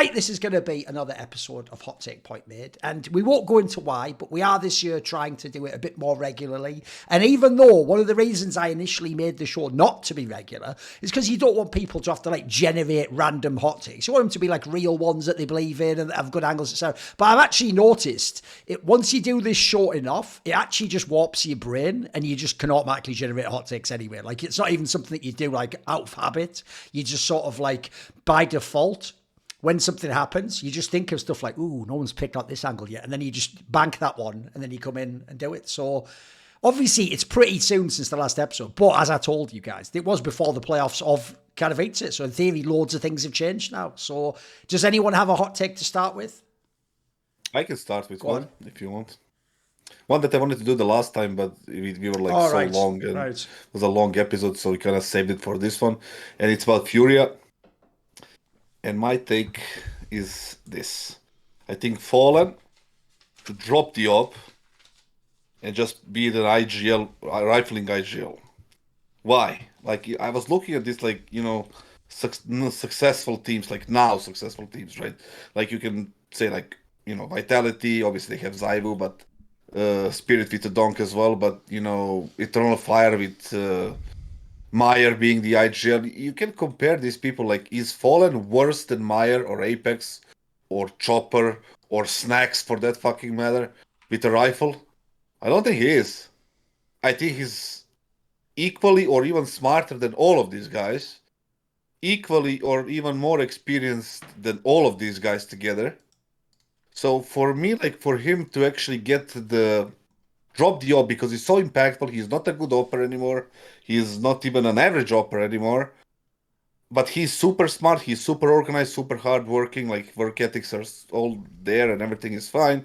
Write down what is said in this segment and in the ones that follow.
Right, this is going to be another episode of Hot Take Point Made, and we won't go into why, but we are this year trying to do it a bit more regularly. And even though one of the reasons I initially made the show not to be regular is because you don't want people to have to like generate random hot takes. You want them to be like real ones that they believe in and that have good angles, etc. But I've actually noticed it once you do this short enough, it actually just warps your brain, and you just can automatically generate hot takes anyway. Like it's not even something that you do like out of habit. You just sort of like by default. When something happens, you just think of stuff like, ooh, no one's picked out this angle yet. And then you just bank that one and then you come in and do it. So obviously it's pretty soon since the last episode. But as I told you guys, it was before the playoffs of kind of hates it. So in theory, loads of things have changed now. So does anyone have a hot take to start with? I can start with one if you want. One that I wanted to do the last time, but we were like long. And it was a long episode, so we kind of saved it for this one. And it's about FURIA. And my take is this. I think Fallen to drop the op and just be the IGL, rifling IGL. Why? Like, I was looking at this, like, you know, successful teams, like now successful teams, right? Like, you can say, like, you know, Vitality, obviously they have Zyvu, but Spirit with the Donk as well, but, you know, Eternal Fire with... Meyer being the IGL, you can compare these people. Like, is Fallen worse than Meyer or Apex or Chopper or Snacks for that fucking matter with a rifle? I don't think he is. I think he's equally or even smarter than all of these guys, equally or even more experienced than all of these guys together. So for me, like, for him to actually get the drop the op because he's so impactful. He's not a good opper anymore. He's not even an average opper anymore. But he's super smart. He's super organized, super hardworking. Like, work ethics are all there and everything is fine.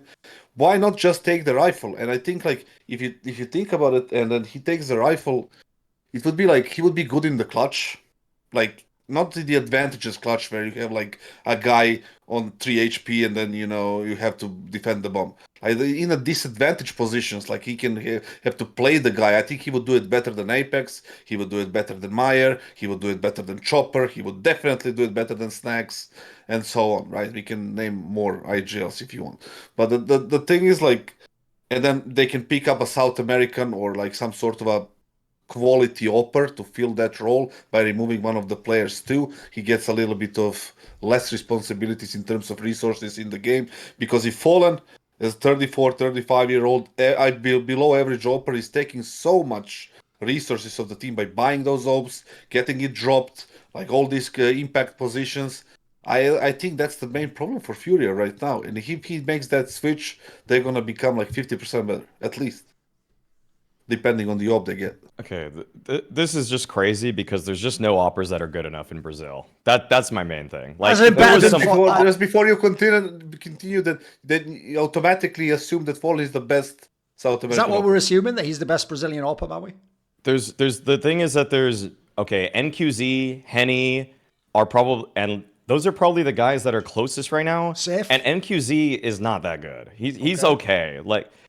Why not just take the rifle? And I think, like, if you think about it, and then he takes the rifle, it would be like he would be good in the clutch. Like, not the advantages clutch where you have like a guy on 3 HP and then, you know, you have to defend the bomb. Like, in a disadvantaged positions, like he can have to play the guy. I think he would do it better than Apex. He would do it better than Meyer. He would do it better than Chopper. He would definitely do it better than Snacks, and so on, right? We can name more IGLs if you want. But the thing is, like, and then they can pick up a South American or like some sort of a quality opper to fill that role by removing one of the players too. He gets a little bit of less responsibilities in terms of resources in the game, because if Fallen as 34, 35-year-old below average opper is taking so much resources of the team by buying those ops, getting it dropped, like all these impact positions. I think that's the main problem for FURIA right now. And if he makes that switch, they're going to become like 50% better, at least, depending on the op they get. Okay, this is just crazy because there's just no operas that are good enough in Brazil. That's my main thing. Like, just before you continue that you automatically assume that Fall is the best South American. Is that what we're assuming, that he's the best Brazilian opera, are we? There's the thing is that there's NQZ, Henny are probably, and those are probably the guys that are closest right now. Safe. And NQZ is not that good. He's okay.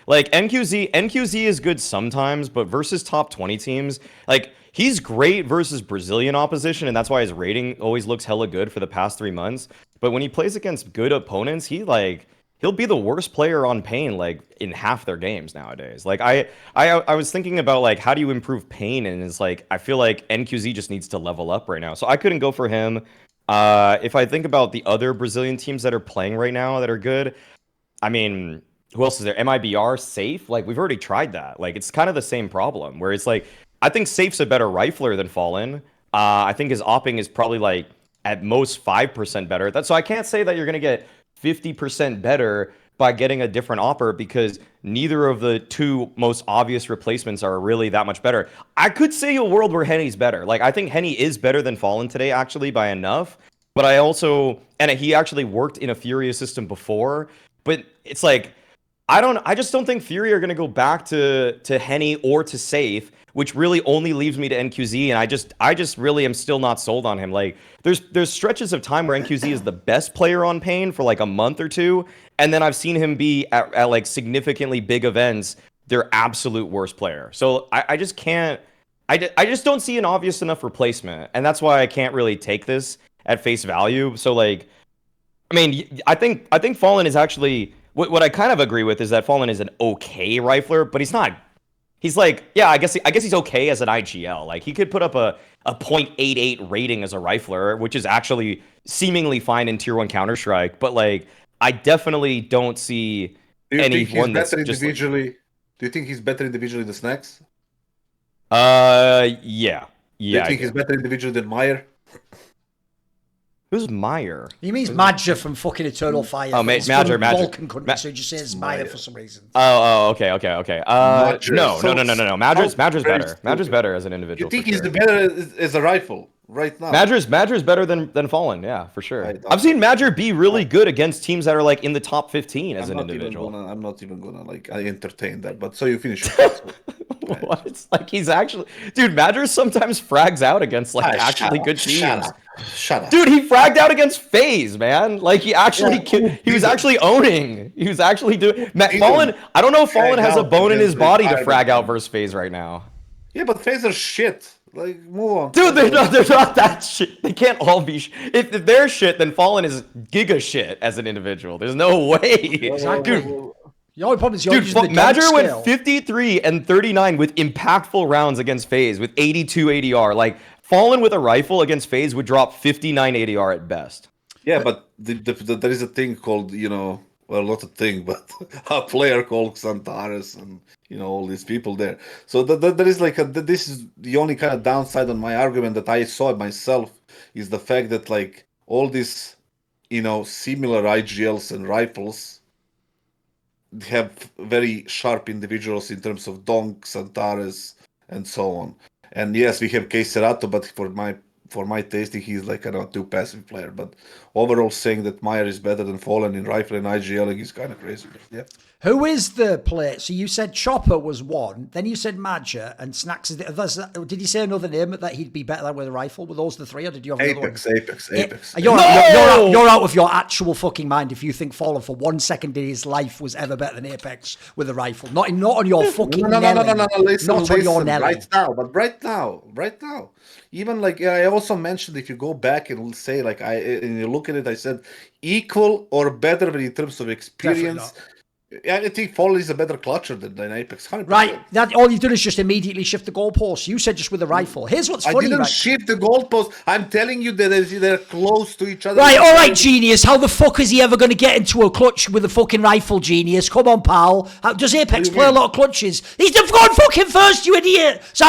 Like NQZ is good sometimes, but versus top 20 teams, like, he's great versus Brazilian opposition, and that's why his rating always looks hella good for the past 3 months. But when he plays against good opponents, he'll be the worst player on Pain like in half their games nowadays. Like, I was thinking about like, how do you improve Pain, and it's like, I feel like NQZ just needs to level up right now. So I couldn't go for him. If I think about the other Brazilian teams that are playing right now that are good, I mean, who else is there? MIBR, Safe? Like, we've already tried that. Like, it's kind of the same problem, where it's like, I think Safe's a better rifler than Fallen. I think his opping is probably like at most 5% better. So I can't say that you're going to get 50% better by getting a different opper, because neither of the two most obvious replacements are really that much better. I could say a world where Henny's better. Like, I think Henny is better than Fallen today, actually, by enough. But I also, and he actually worked in a FURIA system before, but it's like, I just don't think FURIA are going to go back to Henny or to Safe, which really only leaves me to NQZ, and I just really am still not sold on him. Like, there's stretches of time where NQZ is the best player on Pain for like a month or two, and then I've seen him be at like significantly big events their absolute worst player. So I just can't, I just don't see an obvious enough replacement, and that's why I can't really take this at face value. So like, I mean, I think Fallen is actually what I kind of agree with is that Fallen is an okay rifler, but he's not. He's like, yeah, I guess he's okay as an IGL. Like he could put up a .88 rating as a rifler, which is actually seemingly fine in Tier 1 Counter-Strike. But like, I definitely don't see anyone that's just individually. Do you think he's better individually than Snacks? Yeah. Do you think he's better individually than Meyer? Who's Meyer? He means Madger from fucking Eternal Fire. Oh, Madger. Vulcan country, so he just says Meyer for some reason. Okay. No. Madger's better. Madger's better as an individual. You think he's the better as a rifle right now? Madger's better than Fallen, yeah, for sure. I've seen Madger be really good against teams that are like in the top 15 as an individual. I'm not even gonna like entertain that. But so you finish. What? It's like he's actually, dude. Madger sometimes frags out against like actually good teams. Shut up. Dude, he fragged out against FaZe, man. Like he actually, he was actually owning. He was actually doing. Fallen. I don't know if Fallen has a bone in his body to frag out versus FaZe right now. Yeah, but FaZe are shit. Like, move on. Dude, they're not that shit. They can't all be If they're shit, then Fallen is giga shit as an individual. There's no way. Dude. The only problem is you're using the Madger went scale. 53 and 39 with impactful rounds against FaZe with 82 ADR. Like, Fallen with a rifle against FaZe would drop 59 ADR at best. Yeah, but there is a thing called, well, not a thing, but a player called Xantares and, all these people there. So there is like this is the only kind of downside on my argument that I saw it myself is the fact that like all these, similar IGLs and rifles have very sharp individuals in terms of Donk, Xantares, and so on. And yes, we have Kassad, but for my tasting, he's like a too passive player. But overall, saying that Meyer is better than Fallen in rifle and IGL is kind of crazy. Yeah. Who is the player? So you said Chopper was one, then you said Madger, and Snacks is the. Did you say another name that he'd be better than with a rifle? Were those the three, or did you have another one? Apex. You're out of your actual fucking mind if you think Fallen for 1 second in his life was ever better than Apex with a rifle. Not on your fucking No. Listen, on your Nelly. Right now. Even like I also mentioned, if you go back and say like and you look at it, I said equal or better in terms of experience. I think Fallen is a better clutcher than Apex. 100%. Right. That all you've done is just immediately shift the goalpost. You said just with a rifle. Here's what's funny. I didn't shift the goalpost. I'm telling you that they're close to each other. Right, all right, Genius. How the fuck is he ever going to get into a clutch with a fucking rifle, Genius? Come on, pal. Does Apex play a lot of clutches? He's gone fucking first, you idiot. So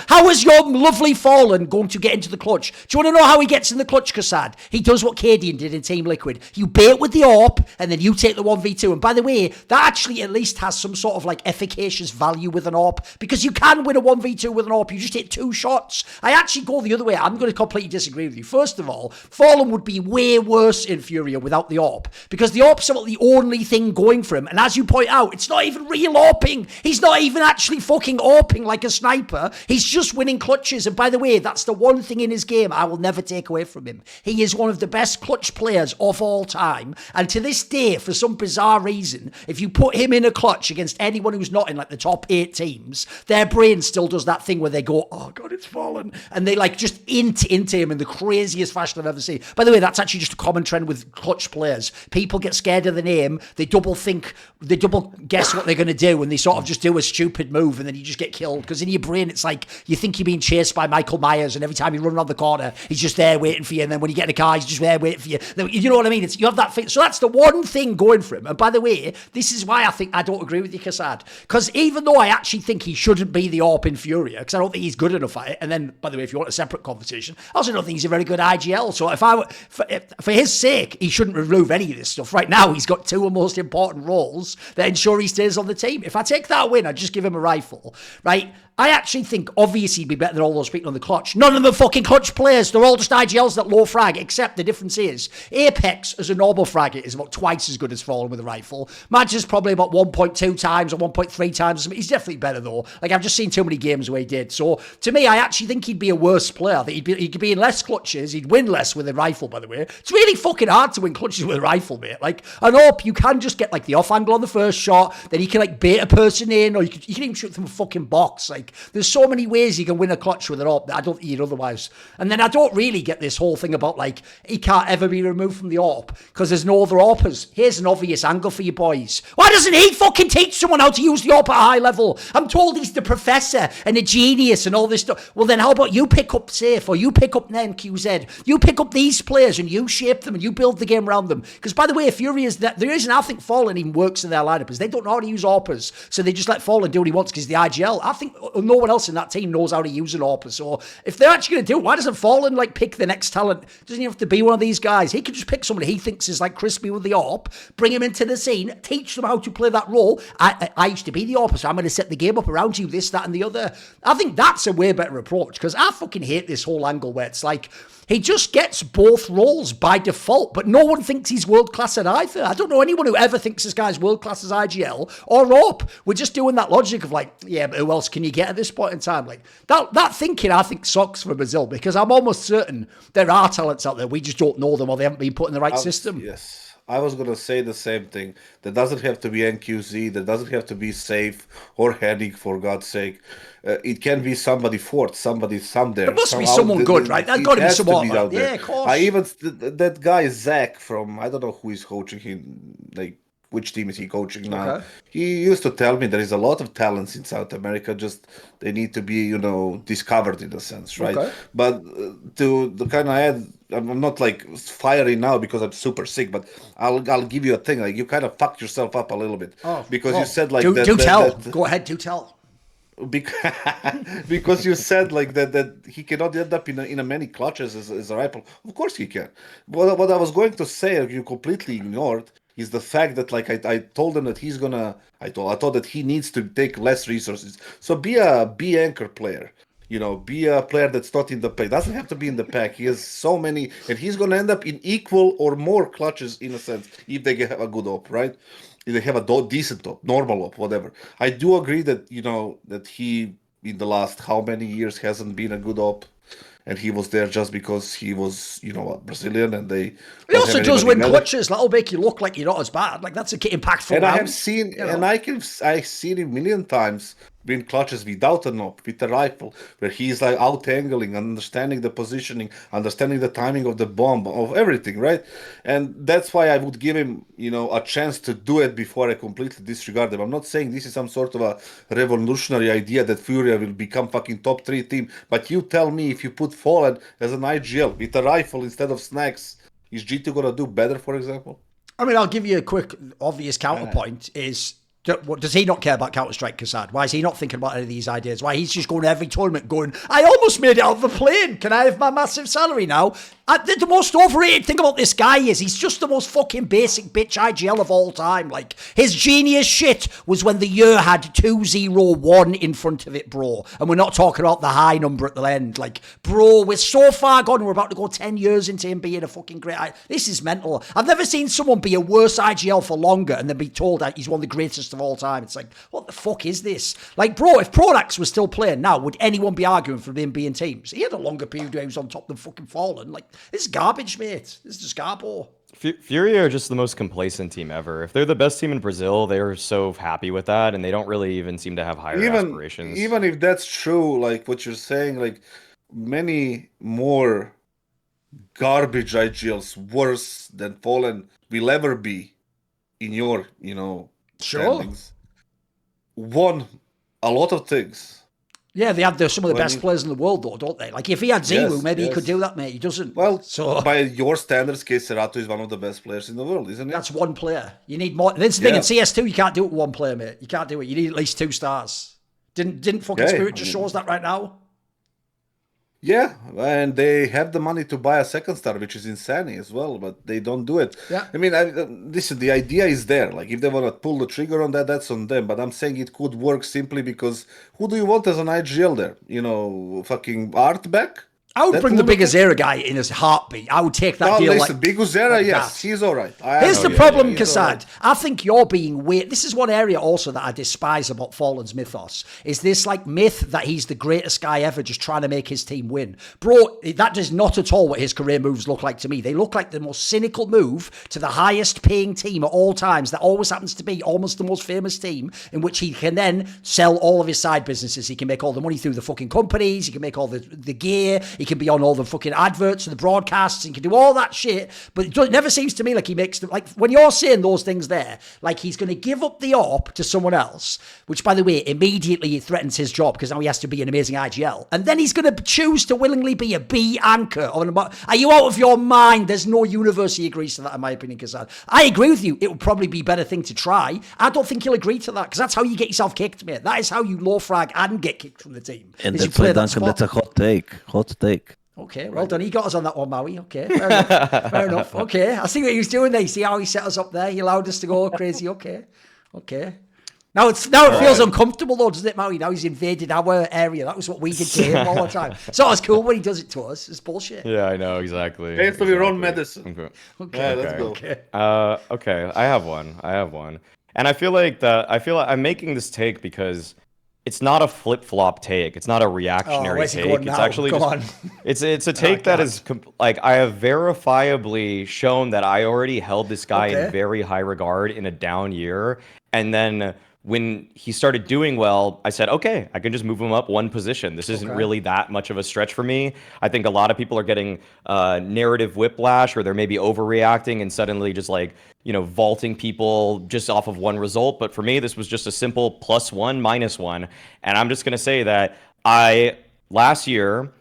how is your lovely Fallen going to get into the clutch? Do you want to know how he gets in the clutch, Kassad? He does what Cadian did in Team Liquid. You bait with the AWP, and then you take the 1v2. And by the way, that actually at least has some sort of like efficacious value with an AWP, because you can win a 1v2 with an AWP. You just hit 2 shots. I actually go the other way. I'm going to completely disagree with you. First of all, Fallen would be way worse in FURIA without the AWP, because the AWP's about the only thing going for him. And as you point out, it's not even real AWPing. He's not even actually fucking AWPing like a sniper. He's just winning clutches. And by the way, that's the one thing in his game I will never take away from him. He is one of the best clutch players of all time. And to this day, for some bizarre reason, if you put him in a clutch against anyone who's not in like the top 8 teams, their brain still does that thing where they go, oh god, it's Fallen, and they like just into him in the craziest fashion I've ever seen. By the way, that's actually just a common trend with clutch players. People get scared of the name, they double guess what they're going to do, and they sort of just do a stupid move, and then you just get killed, because in your brain it's like you think you're being chased by Michael Myers, and every time you run around the corner he's just there waiting for you, and then when you get in a car he's just there waiting for you. You know what I mean? You have that thing. So that's the one thing going for him. And by the way, this is why I don't agree with you, Kassad, because even though I actually think he shouldn't be the AWP in FURIA, because I don't think he's good enough at it, and then, by the way, if you want a separate conversation, I also don't think he's a very good IGL, so for his sake, he shouldn't remove any of this stuff. Right now, he's got 2 most important roles that ensure he stays on the team. If I take that win, I'd just give him a rifle, right? I actually think, obviously, he'd be better than all those people on the clutch. None of them are fucking clutch players. They're all just IGLs that low frag, except the difference is Apex, as a normal fragger, is about twice as good as Fallen with a rifle. Madger's probably about 1.2 times or 1.3 times. He's definitely better, though. Like, I've just seen too many games where he did. So, to me, I actually think he'd be a worse player. I think he could be in less clutches. He'd win less with a rifle, by the way. It's really fucking hard to win clutches with a rifle, mate. Like, an AWP, you can just get, like, the off angle on the first shot, then you can, like, bait a person in, or you can even shoot them a fucking box. Like, Like, there's so many ways you can win a clutch with an AWP that I don't think you'd otherwise. And then I don't really get this whole thing about, like, he can't ever be removed from the AWP because there's no other AWPers. Here's an obvious angle for you boys. Why doesn't he fucking teach someone how to use the AWP at a high level? I'm told he's the professor and a genius and all this stuff. Well, then how about you pick up Safe, or you pick up NQZ, you pick up these players and you shape them and you build the game around them. Because, by the way, FURIA, the reason I think Fallen even works in their lineup is they don't know how to use AWPers, so they just let Fallen do what he wants because the IGL. I think no one else in that team knows how to use an AWPer. So if they're actually going to do it, why doesn't Fallen like pick the next talent? Doesn't he have to be one of these guys? He could just pick somebody he thinks is like crispy with the AWP, bring him into the scene, teach them how to play that role. I used to be the AWPer, so I'm going to set the game up around you, this, that, and the other. I think that's a way better approach, because I fucking hate this whole angle where it's like he just gets both roles by default, but no one thinks he's world-class at either. I don't know anyone who ever thinks this guy's world-class as IGL or AWP. We're just doing that logic of like, yeah, but who else can you get at this point in time? Like, that thinking, I think, sucks for Brazil, because I'm almost certain there are talents out there. We just don't know them, or they haven't been put in the right system. Yes. I was going to say the same thing. That doesn't have to be NQZ. That doesn't have to be Safe or Hennig, for God's sake. It can be somebody fourth, somebody there. There must be someone good, right? There's got to be someone out there. Yeah, of course. That guy Zach from, I don't know who is coaching him, like, which team is he coaching now? Okay. He used to tell me there is a lot of talents in South America, just they need to be, discovered in a sense, right? Okay. But to the kind of add, I'm not like fiery now because I'm super sick, but I'll give you a thing. Like, you kind of fucked yourself up a little bit because you said like do tell. Go ahead, do tell. Because you said like that he cannot end up in a many clutches as a rifle. Of course he can. What I was going to say, you completely ignored, is the fact that like I told him that he's gonna. I thought that he needs to take less resources. So be anchor player. Be a player that's not in the pack. Doesn't have to be in the pack. He has so many, and he's gonna end up in equal or more clutches in a sense if they have a good op, right? If they have a decent op, normal op, whatever. I do agree that that he in the last how many years hasn't been a good op, and he was there just because he was Brazilian, and they. He also does win clutches. That'll make you look like you're not as bad. Like, that's a impactful. And round. I have seen, and I've seen him a million times win clutches without a knob, with a rifle, where he's like out angling, understanding the positioning, understanding the timing of the bomb, of everything, right? And that's why I would give him, a chance to do it before I completely disregard him. I'm not saying this is some sort of a revolutionary idea that FURIA will become fucking top 3 team, but you tell me, if you put Fallen as an IGL with a rifle instead of snacks, is G2 gonna do better, for example? I mean, I'll give you a quick, obvious counterpoint is, does he not care about Counter-Strike, Kassad? Why is he not thinking about any of these ideas? Why he's just going to every tournament going, I almost made it out of the plane. Can I have my massive salary now? The most overrated thing about this guy is he's just the most fucking basic bitch IGL of all time. Like, his genius shit was when the year had 2-0-1 in front of it, bro. And we're not talking about the high number at the end. Like, bro, we're so far gone. We're about to go 10 years into him being a fucking great... This is mental. I've never seen someone be a worse IGL for longer and then be told that he's one of the greatest of all time. It's like, what the fuck is this? Like, bro, if Prodax was still playing now, would anyone be arguing for him being teams? He had a longer period where he was on top than fucking Fallen. Like, this is garbage, mate. This is just garbo. FURIA are just the most complacent team ever. If they're the best team in Brazil, they're so happy with that, and they don't really even seem to have higher aspirations. Even if that's true, like what you're saying, like many more garbage IGLs worse than Fallen will ever be in your, standings. Won a lot of things. Yeah, they have some of the best players in the world, though, don't they? Like, if he had Zemu, maybe he could do that, mate. He doesn't. Well, so by your standards, Kassad is one of the best players in the world, isn't he? That's one player. You need more. That's the thing in CS2, you can't do it with one player, mate. You can't do it. You need at least 2 stars. Didn't fucking Spirit just show us that right now? Yeah, and they have the money to buy a 2nd star, which is insane as well, but they don't do it. Yeah. I mean, listen, the idea is there. Like, if they want to pull the trigger on that, that's on them. But I'm saying it could work simply because who do you want as an IGL there? Fucking Art back? I would bring the Big Azera guy in as a heartbeat. I would take that deal. Listen, Big Azera, yes, he's all right. Here's the problem, Kassad. Right. I think you're being weird. This is one area also that I despise about Fallen's mythos, is this like myth that he's the greatest guy ever just trying to make his team win. Bro, that does not at all what his career moves look like to me. They look like the most cynical move to the highest paying team at all times. That always happens to be almost the most famous team, in which he can then sell all of his side businesses. He can make all the money through the fucking companies. He can make all the gear. He can be on all the fucking adverts and the broadcasts and can do all that shit. But it never seems to me like he makes them, like when you're saying those things there, like he's going to give up the AWP to someone else, which by the way, immediately threatens his job because now he has to be an amazing IGL. And then he's going to choose to willingly be a B anchor. Are you out of your mind? There's no universe he agrees to that, in my opinion, Kassad. I agree with you. It would probably be a better thing to try. I don't think he'll agree to that because that's how you get yourself kicked, mate. That is how you low frag and get kicked from the team. And that's why, Duncan, that's a hot take. Hot take. Okay, well done. He got us on that one, Maui. Okay, fair enough. Fair enough. Okay, I see what he was doing there. You see how he set us up there? He allowed us to go crazy. Okay. Now it feels uncomfortable though, doesn't it, Maui? Now he's invaded our area. That was what we did to him all the time. It's not as cool when he does it to us. It's bullshit. Yeah, I know, exactly. Pay for your own medicine. Okay, let's go. Okay, I have one. And I feel like I'm making this take because it's not a flip-flop take. It's not a reactionary take. It's actually it's a take that is like I have verifiably shown that I already held this guy in very high regard in a down year, and then when he started doing well, I said, okay, I can just move him up one position. This isn't really that much of a stretch for me. I think a lot of people are getting narrative whiplash, or they're maybe overreacting and suddenly just like, vaulting people just off of one result. But for me, this was just a simple +1, -1. And I'm just going to say that last year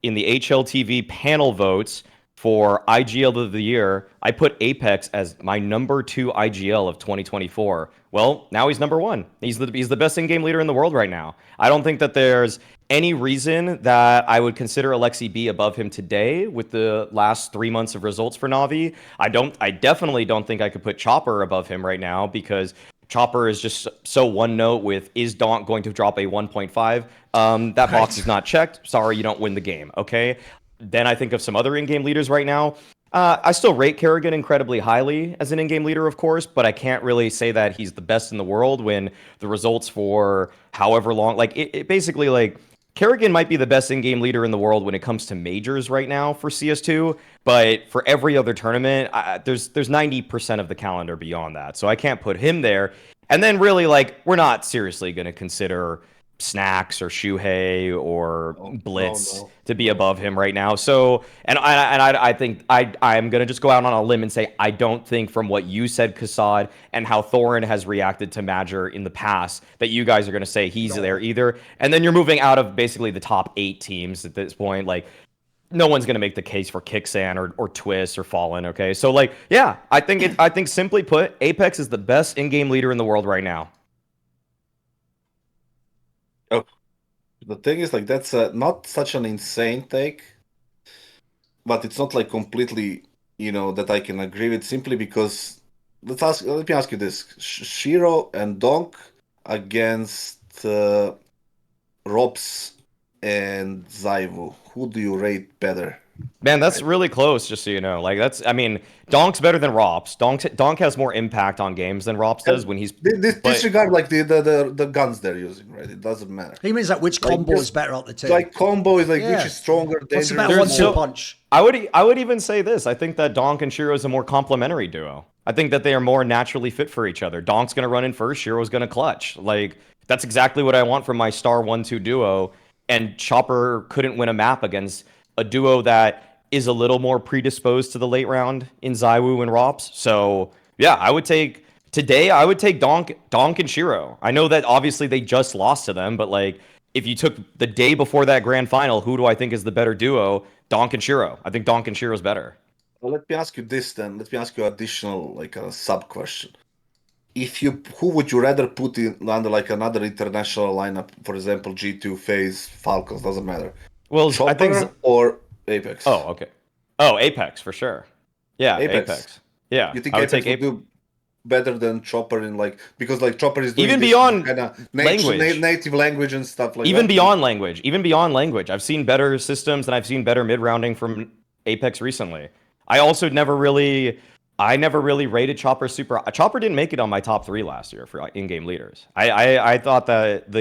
in the HLTV panel votes for IGL of the year, I put Apex as my number 2 IGL of 2024. Well, now he's number 1. He's the best in-game leader in the world right now. I don't think that there's any reason that I would consider Alexi B above him today with the last 3 months of results for Navi. I definitely don't think I could put Chopper above him right now because Chopper is just so one note with, is Donk going to drop a 1.5? That box is not checked. Sorry, you don't win the game, okay? Then I think of some other in-game leaders right now. I still rate Kerrigan incredibly highly as an in-game leader, of course, but I can't really say that he's the best in the world when the results for however long, like it basically like Kerrigan might be the best in-game leader in the world when it comes to majors right now for CS2, but for every other tournament, there's 90% of the calendar beyond that, so I can't put him there. And then really, like, we're not seriously going to consider Snacks or Shuhei or Blitz to be above him right now. So, and I think I'm gonna just go out on a limb and say I don't think from what you said, Kassad, and how Thorin has reacted to Major in the past, that you guys are gonna say he's there either. And then you're moving out of basically the top 8 teams at this point. Like, no one's gonna make the case for Kixan or Twist or Fallen. Okay, so like, yeah, I think simply put, Apex is the best in-game leader in the world right now. Oh, the thing is, like, that's not such an insane take, but it's not like completely, that I can agree with, simply because let me ask you this: Shiro and Donk against ropz and Zaivu, who do you rate better? Man, that's really close, just so you know. Like, Donk's better than ropz. Donk has more impact on games than ropz does when he's... Disregard, like, the guns they're using, right? It doesn't matter. He means that which combo is better out the two. Like, combo is, like, which is stronger, dangerous. What's the better 1-2 punch? I would even say this. I think that Donk and Shiro is a more complementary duo. I think that they are more naturally fit for each other. Donk's going to run in first, Shiro's going to clutch. Like, that's exactly what I want from my star 1-2 duo. And Chopper couldn't win a map against a duo that is a little more predisposed to the late round in Zaiwu and ropz. So yeah, I would take Donk and Shiro. I know that obviously they just lost to them, but like, if you took the day before that grand final, who do I think is the better duo? Donk and Shiro. I think Donk and Shiro's better. Well, let me ask you this then. Let me ask you additional, like, a sub question. Who would you rather put in under, like, another international lineup? For example, G2, FaZe, Falcons, doesn't matter. Well, Chopper I think or Apex. Oh, okay. Oh, Apex for sure. Yeah, Apex. Yeah, You think I would Apex take would do better than Chopper in like, because like Chopper is doing even beyond kind of native language and stuff like even that. Even beyond language, I've seen better systems and I've seen better mid rounding from Apex recently. I never really rated Chopper super. Chopper didn't make it on my top 3 last year for in-game leaders. I thought that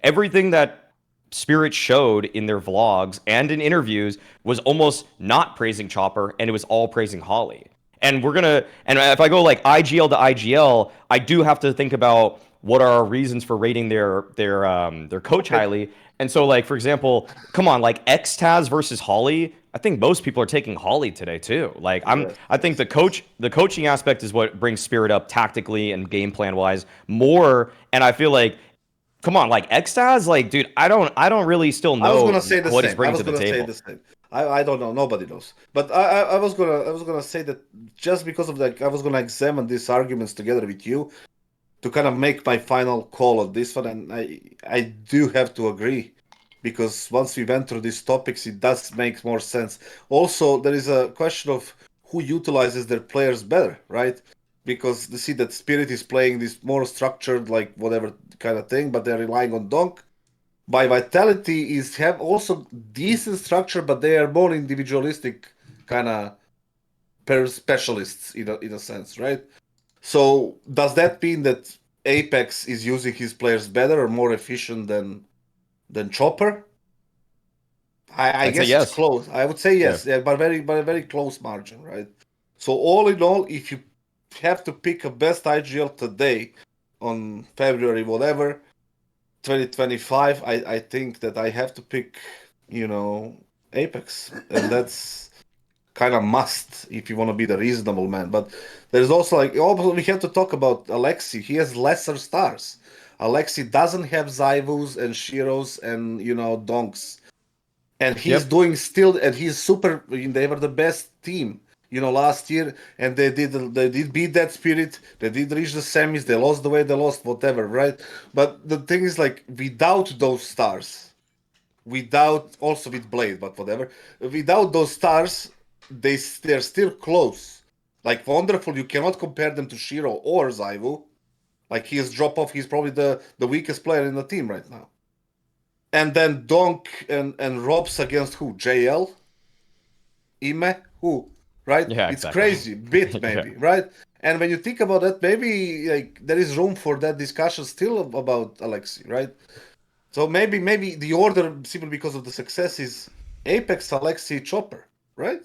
everything that Spirit showed in their vlogs and in interviews was almost not praising Chopper, and it was all praising Holly. And if I go like IGL to IGL, I do have to think about what are our reasons for rating their coach highly. And so, like, for example, come on, like Xtaz versus Holly, I think most people are taking Holly today too. Like, I think the coaching aspect is what brings Spirit up tactically and game plan wise more. And I feel like, come on, like Xtaz, like, dude, I don't really still know what he's bringing to the table. I don't know. Nobody knows. But I was gonna say that just because of that, I was gonna examine these arguments together with you to kind of make my final call on this one, and I do have to agree, because once we went through these topics, it does make more sense. Also, there is a question of who utilizes their players better, right? Because they see that Spirit is playing this more structured, like whatever kind of thing, but they're relying on Donk. By Vitality is have also decent structure, but they are more individualistic kind of specialists in a sense, right? So does that mean that Apex is using his players better or more efficient than Chopper? I guess yes. It's close. I would say yes, yeah, but a very close margin, right? So all in all, if you have to pick a best IGL today on February whatever 2025, I think that I have to pick, Apex, and that's kind of must if you want to be the reasonable man. But there's also we have to talk about Aleksandar. He has lesser stars. Aleksandar doesn't have Zaivus and Shiros and Donks, and he's doing still, and he's super. They were the best team, last year, and they did beat that Spirit. They did reach the semis. They lost the way they lost, whatever, right? But the thing is, like, without those stars, also with Blade, but whatever, without those stars, they're still close. Like, Wonderful, you cannot compare them to Shiro or Zaivu. Like, he is drop off. He's probably the weakest player in the team right now. And then Donk and ropz against who? JL? Ime? Who? Right? Yeah, it's crazy. Bit, maybe, right? And when you think about that, maybe there is room for that discussion still about Aleksandar, right? So maybe the order, simply because of the success, is Apex, Aleksandar, Chopper, right?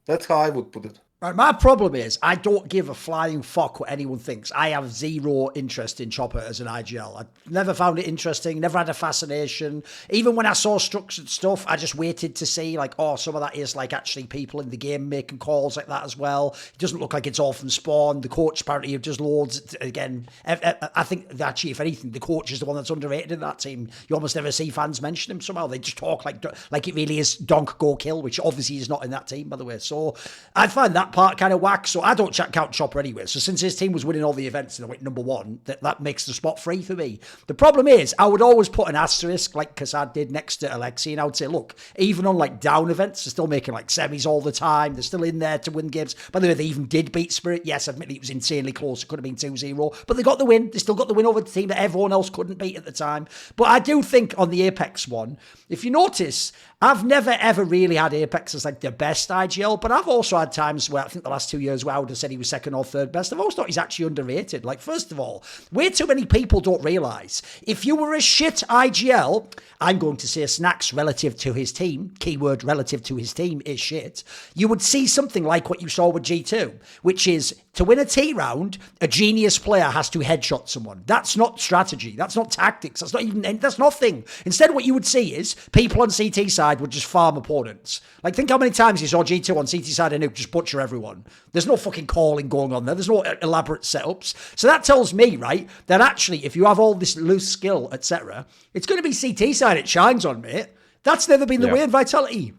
That's how I would put it. Right, my problem is I don't give a flying fuck what anyone thinks. I have zero interest in Chopper as an IGL. I never found it interesting, never had a fascination. Even when I saw structured stuff, I just waited to see, some of that is actually people in the game making calls like that as well. It doesn't look like it's all from spawn. The coach apparently does loads. Again, I think actually, if anything, the coach is the one that's underrated in that team. You almost never see fans mention him somehow. They just talk like it really is Donk go kill, which obviously is not in that team, by the way. So I find that part kind of whack, so I don't count Chopper anyway. So since his team was winning all the events and they went number one, that makes the spot free for me. The problem is, I would always put an asterisk like Kassad did next to Aleksandar, and I would say, look, even on down events, they're still making semis all the time. They're still in there to win games. By the way, they even did beat Spirit. Yes, admittedly, it was insanely close. It could have been 2-0, but they got the win. They still got the win over the team that everyone else couldn't beat at the time. But I do think on the Apex one, if you notice, I've never ever really had Apex as the best IGL, but I've also had times where I think the last 2 years where I would have said he was second or third best. I've always thought he's actually underrated. First of all, way too many people don't realise, if you were a shit IGL, I'm going to say Snacks relative to his team, keyword relative to his team is shit, you would see something like what you saw with G2, which is, to win a T round, a genius player has to headshot someone. That's not strategy. That's not tactics. That's nothing. Instead, what you would see is people on CT side would just farm opponents. Think how many times you saw G2 on CT side and Nuke just butcher everyone. There's no fucking calling going on there. There's no elaborate setups. So that tells me, right, that actually, if you have all this loose skill, etc., it's going to be CT side it shines on, mate. That's never been the way in Vitality.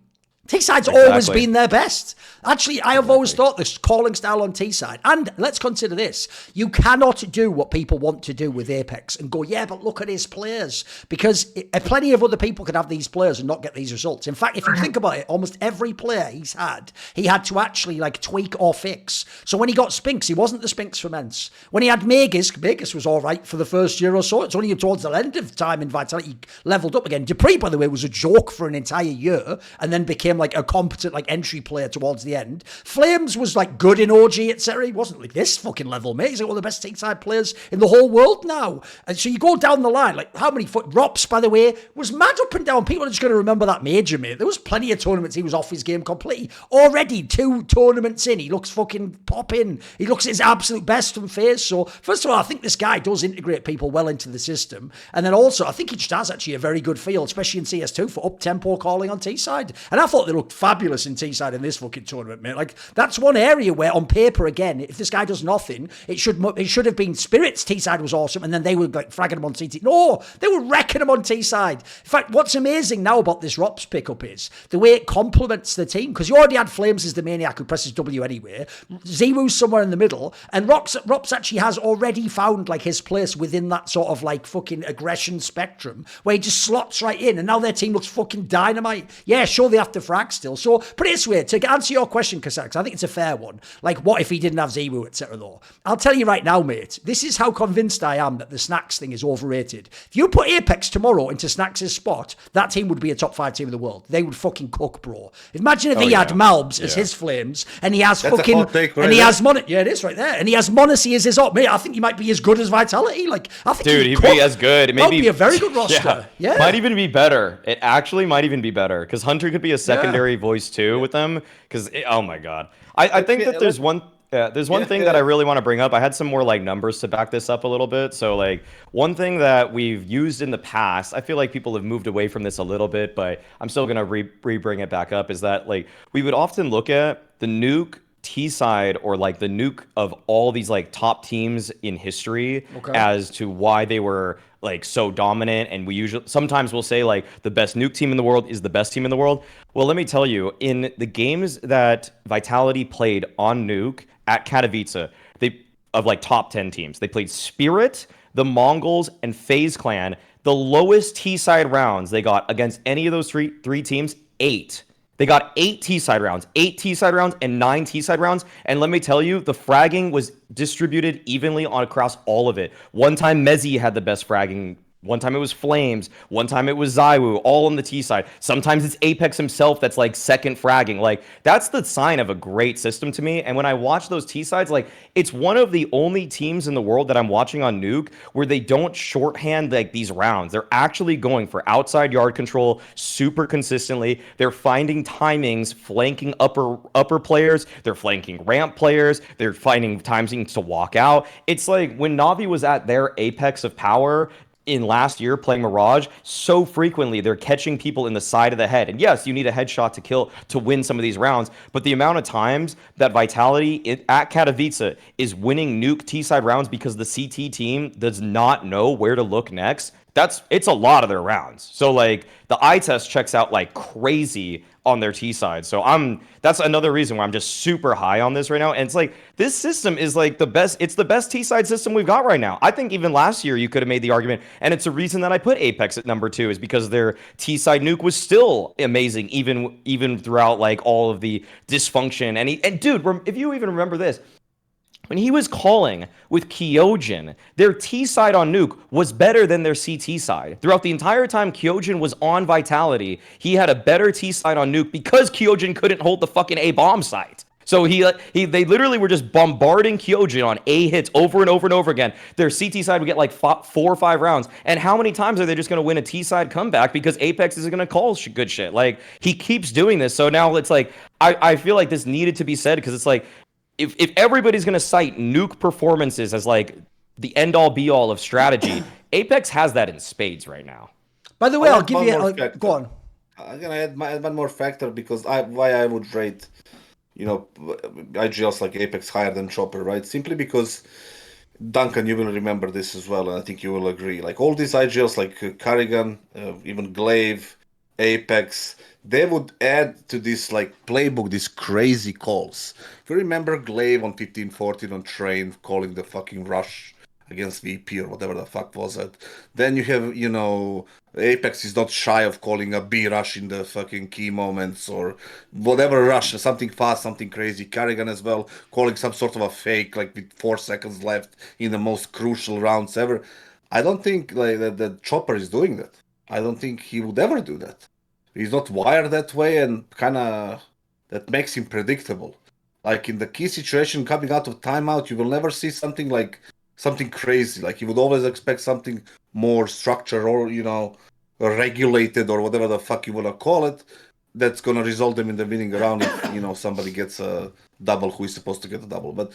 T-side's always been their best. Actually, I have always thought this calling style on T-side, and let's consider this, you cannot do what people want to do with Apex and go, yeah, but look at his players, because plenty of other people could have these players and not get these results. In fact, if you think about it, almost every player he had to actually like tweak or fix. So when he got Spinks, he wasn't the Spinks for Mens. When he had Magus was all right for the first year or so. It's only towards the end of time in Vitality he leveled up again. Dupree, by the way, was a joke for an entire year and then became like a competent like entry player towards the end. Flames was like good in OG, etc. He wasn't like this fucking level, mate. He's like one of the best T-side players in the whole world now. And so you go down the line, like how many ropz, by the way, was mad up and down. People are just going to remember that major, mate. There was plenty of tournaments he was off his game completely. Already 2 tournaments in, he looks fucking popping. He looks his absolute best from phase. So first of all, I think this guy does integrate people well into the system. And then also, I think he just has actually a very good feel, especially in CS2, for up-tempo calling on T-side. And I thought they looked fabulous in T-side in this fucking tournament, mate. Like, that's one area where, on paper, again, if this guy does nothing, it should have been Spirits. T-side was awesome, and then they were, like, fragging him on CT. No, they were wrecking him on T-side. In fact, what's amazing now about this ropz pickup is the way it complements the team, because you already had Flames as the maniac who presses W anyway. Zeewoo's somewhere in the middle, and ropz actually has already found, like, his place within that sort of, like, fucking aggression spectrum, where he just slots right in, and now their team looks fucking dynamite. Yeah, sure, they have to frag still. So, put it this way, to answer your question, kassad, because I think it's a fair one, like, what if he didn't have Zeewoo, etc. though? I'll tell you right now, mate, this is how convinced I am that the Snacks thing is overrated. If you put Apex tomorrow into Snacks' spot, that team would be a top 5 team in the world. They would fucking cook, bro. Imagine if he had Malbs as his Flames, and he has That's fucking, and he has M0NESY. Yeah, it is right there. And he has M0NESY as his op. Mate, I think he might be as good as Vitality. Like, I think he'd be as good. It may be a very good roster. Yeah. Might even be better. It actually might even be better, because Hunter could be a secondary voice too with them. Because oh my god, I think that there's one. Yeah, there's one thing that I really want to bring up. I had some more like numbers to back this up a little bit. So like one thing that we've used in the past, I feel like people have moved away from this a little bit, but I'm still gonna bring it back up. Is that like we would often look at the nuke T-side or like the nuke of all these like top teams in history as to why they were like so dominant, and sometimes we'll say like the best nuke team in the world is the best team in the world. Well, let me tell you, in the games that Vitality played on nuke at Katowice, of like top 10 teams, they played Spirit, the Mongols, and FaZe Clan. The lowest T-side rounds they got against any of those three teams, 8. They got 8 T-side rounds, 8 T-side rounds, and 9 T-side rounds. And let me tell you, the fragging was distributed evenly across all of it. One time, M0NESY had the best fragging. One time it was Flames. One time it was Zywoo, all on the T side. Sometimes it's Apex himself that's like second fragging. Like, that's the sign of a great system to me. And when I watch those T sides, like, it's one of the only teams in the world that I'm watching on Nuke where they don't shorthand like these rounds. They're actually going for outside yard control super consistently. They're finding timings, flanking upper players. They're flanking ramp players. They're finding timings to walk out. It's like when NAVI was at their apex of power in last year playing Mirage, so frequently they're catching people in the side of the head. And yes, you need a headshot to win some of these rounds, but the amount of times that Vitality at Katowice is winning nuke T-side rounds because the CT team does not know where to look next, it's a lot of their rounds. So like the eye test checks out like crazy on their T side. So that's another reason why I'm just super high on this right now. And it's like, this system is like the best. It's the best T side system we've got right now. I think even last year you could have made the argument, and it's a reason that I put Apex at number 2 is because their T side nuke was still amazing, even throughout like all of the dysfunction. And dude, if you even remember this, when he was calling with Kyojin, their T side on nuke was better than their CT side. Throughout the entire time Kyojin was on Vitality, he had a better T side on nuke because Kyojin couldn't hold the fucking A bomb site. So they literally were just bombarding Kyojin on A hits over and over and over again. Their CT side would get like 4 or 5 rounds. And how many times are they just going to win a T side comeback because Apex isn't going to call good shit? Like, he keeps doing this. So now it's like, I feel like this needed to be said because it's like, if everybody's going to cite nuke performances as like the end all be all of strategy, Apex has that in spades right now. By the way, I'll give you go on. I'm going to add one more factor because why I would rate, IGLs like Apex higher than Chopper, right? Simply because, Duncan, you will remember this as well, and I think you will agree. Like all these IGLs like Carrigan, even Glaive, Apex, they would add to this like playbook these crazy calls. If you remember Glaive on 15-14 on Train calling the fucking rush against VP or whatever the fuck was it. Then you have, Apex is not shy of calling a B rush in the fucking key moments or whatever rush, something fast, something crazy. Carrigan as well, calling some sort of a fake, like with 4 seconds left in the most crucial rounds ever. I don't think like the Chopper is doing that. I don't think he would ever do that. He's not wired that way, and kind of that makes him predictable. Like in the key situation coming out of timeout, you will never see something crazy. Like you would always expect something more structured or, regulated or whatever the fuck you want to call it. That's going to result them in the winning round if, somebody gets a double who is supposed to get a double. But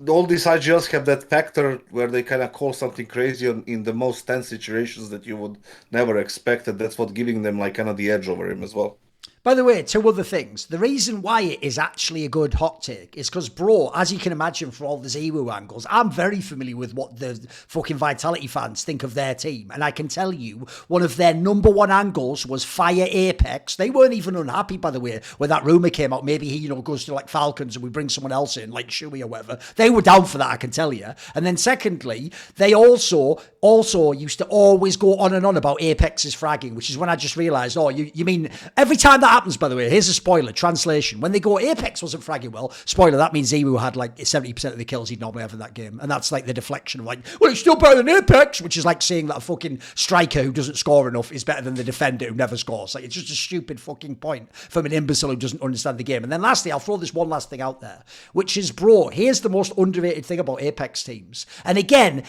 all these IGLs have that factor where they kind of call something crazy in the most tense situations that you would never expect. And that's what giving them like kind of the edge over him as well. By the way, 2 other things. The reason why it is actually a good hot take is because, bro, as you can imagine for all the Zero angles, I'm very familiar with what the fucking Vitality fans think of their team. And I can tell you, one of their number 1 angles was fire Apex. They weren't even unhappy, by the way, when that rumour came out. Maybe he, goes to like Falcons and we bring someone else in, like Shui or whatever. They were down for that, I can tell you. And then secondly, they also used to always go on and on about Apex's fragging, which is when I just realised, you mean every time that happens, by the way, here's a spoiler, translation. When they go, Apex wasn't fragging well, spoiler, that means Zero had like 70% of the kills he'd normally have in that game. And that's like the deflection of like, well, it's still better than Apex, which is like saying that a fucking striker who doesn't score enough is better than the defender who never scores. Like, it's just a stupid fucking point from an imbecile who doesn't understand the game. And then lastly, I'll throw this one last thing out there, which is, bro, here's the most underrated thing about Apex teams. And again,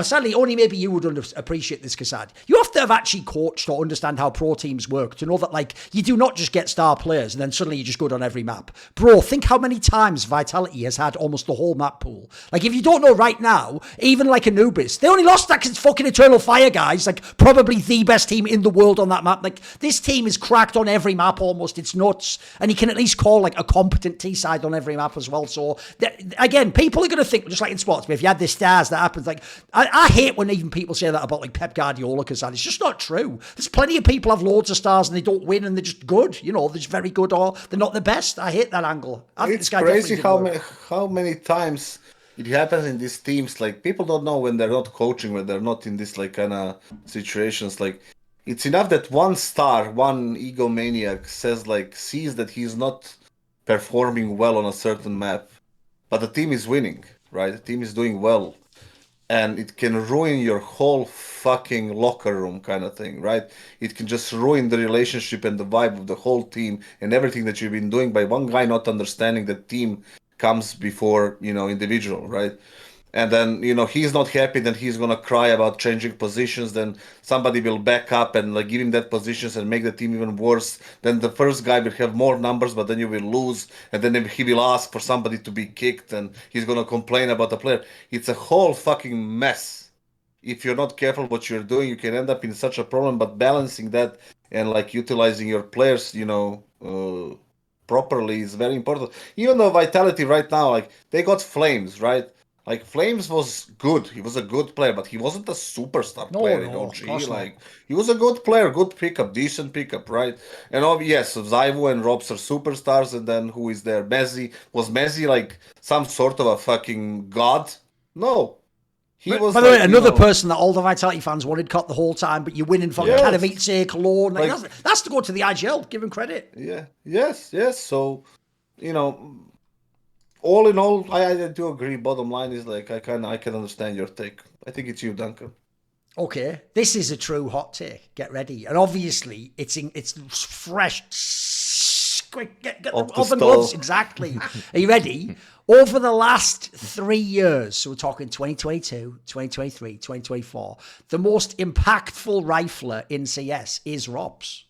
sadly, only maybe you would appreciate this, Kassad. You have to have actually coached or understand how pro teams work to know that, like, you do not just get star players and then suddenly you're just good on every map. Bro, think how many times Vitality has had almost the whole map pool. Like, if you don't know right now, even like Anubis, they only lost that because it's fucking Eternal Fire, guys. Like, probably the best team in the world on that map. Like, this team is cracked on every map almost. It's nuts. And you can at least call, like, a competent T-side on every map as well. So, again, people are going to think, just like in sports, but if you had the stars, that happens. Like, I hate when even people say that about, like, Pep Guardiola, because it's just not true. There's plenty of people have loads of stars and they don't win and they're just good. They're just very good or they're not the best. I hate that angle. I think it's crazy how many times it happens in these teams. Like, people don't know when they're not coaching, when they're not in this like kind of situations. Like, it's enough that one star, one egomaniac sees that he's not performing well on a certain map, but the team is winning, right? The team is doing well. And it can ruin your whole fucking locker room kind of thing, right? It can just ruin the relationship and the vibe of the whole team and everything that you've been doing by one guy not understanding that team comes before, individual, right? And then, he's not happy, then he's going to cry about changing positions. Then somebody will back up and like give him that positions and make the team even worse. Then the first guy will have more numbers, but then you will lose. And then he will ask for somebody to be kicked and he's going to complain about the player. It's a whole fucking mess. If you're not careful what you're doing, you can end up in such a problem. But balancing that and like utilizing your players, properly is very important. Even though Vitality right now, like they got Flames, right? Like, Flames was good. He was a good player, but he wasn't a superstar player in OG. Like, he was a good player, good pickup, decent pickup, right? And yes, Zyvo and ropz are superstars, and then who is there? NAVI. Was NAVI like some sort of a fucking god? No. He was. By the way, another person that all the Vitality fans wanted cut the whole time, but you're winning fucking Katowice, Cologne. Like, that's to go to the IGL. Give him credit. Yeah. Yes. So, all in all, I do agree. Bottom line is like I can understand your take. I think it's you, Duncan. Okay, this is a true hot take. Get ready, and obviously it's fresh. Quick, get the oven gloves. Exactly. Are you ready? Over the last 3 years, so we're talking 2022, 2023, 2024, the most impactful rifler in CS is ropz.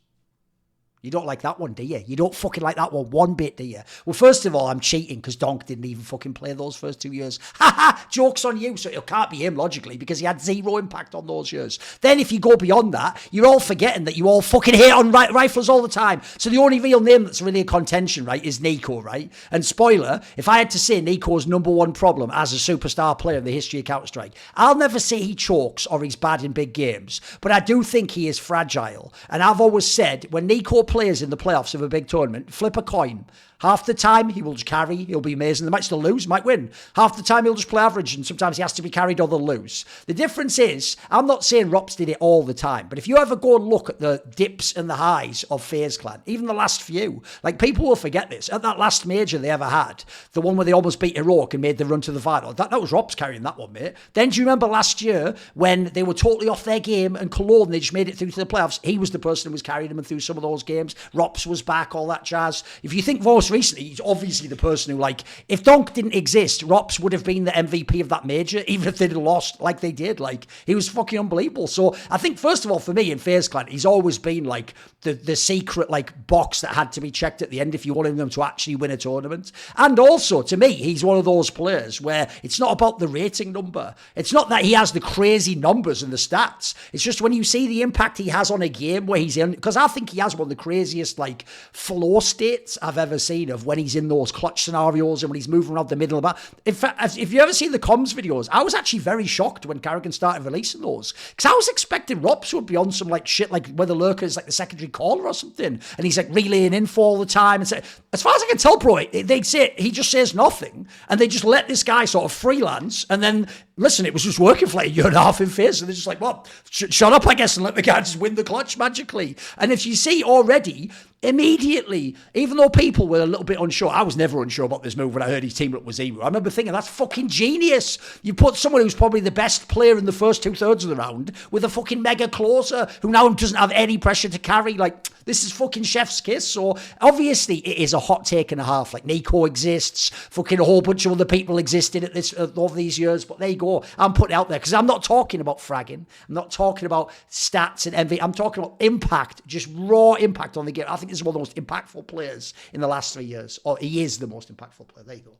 You don't like that one, do you? You don't fucking like that one bit, do you? Well, first of all, I'm cheating because Donk didn't even fucking play those first 2 years. Ha ha! Joke's on you. So it can't be him, logically, because he had zero impact on those years. Then if you go beyond that, you're all forgetting that you all fucking hate on rifles all the time. So the only real name that's really a contention, right, is NiKo, right? And spoiler, if I had to say NiKo's #1 problem as a superstar player in the history of Counter-Strike, I'll never say he chokes or he's bad in big games, but I do think he is fragile. And I've always said, when NiKo players in the playoffs of a big tournament, flip a coin. Half the time, he will just carry. He'll be amazing. They might still lose, might win. Half the time, he'll just play average, and sometimes he has to be carried or they'll lose. The difference is, I'm not saying ropz did it all the time, but if you ever go and look at the dips and the highs of FaZe Clan, even the last few, like, people will forget this. At that last major they ever had, the one where they almost beat Heroic and made the run to the final, that was ropz carrying that one, mate. Then do you remember last year when they were totally off their game and Cologne, they just made it through to the playoffs? He was the person who was carrying them through some of those games. ropz was back, all that jazz. If you think most recently, he's obviously the person who, like, if Donk didn't exist, ropz would have been the MVP of that major, even if they'd lost like they did. Like, he was fucking unbelievable. So I think, first of all, for me in FaZe Clan, he's always been like the secret, like, box that had to be checked at the end if you wanted them to actually win a tournament. And also, to me, he's one of those players where it's not about the rating number. It's not that he has the crazy numbers and the stats. It's just when you see the impact he has on a game where he's in, because I think he has one of the craziest, like, flow states I've ever seen of when he's in those clutch scenarios and when he's moving around the middle of that. In fact, if you ever seen the comms videos, I was actually very shocked when Karrigan started releasing those, because I was expecting ropz would be on some, like, shit like where the lurker is like the secondary caller or something, and he's like relaying info all the time. And say, as far as I can tell, bro, they say he just says nothing, and they just let this guy sort of freelance, and then listen, it was just working for like a year and a half in FaZe, and they're just like, well, shut up, I guess, and let the guy just win the clutch magically. And if you see already, immediately, even though people were a little bit unsure, I was never unsure about this move when I heard his team up was Zero. I remember thinking, that's fucking genius. You put someone who's probably the best player in the first 2/3 of the round with a fucking mega closer who now doesn't have any pressure to carry. Like, this is fucking chef's kiss. So obviously it is a hot take and a half. Like, NiKo exists, fucking a whole bunch of other people existed at this over these years, but there you go. I'm putting it out there because I'm not talking about fragging. I'm not talking about stats and envy. I'm talking about impact, just raw impact on the game. I think this is one of the most impactful players in the last 3 years. Or he is the most impactful player. There you go.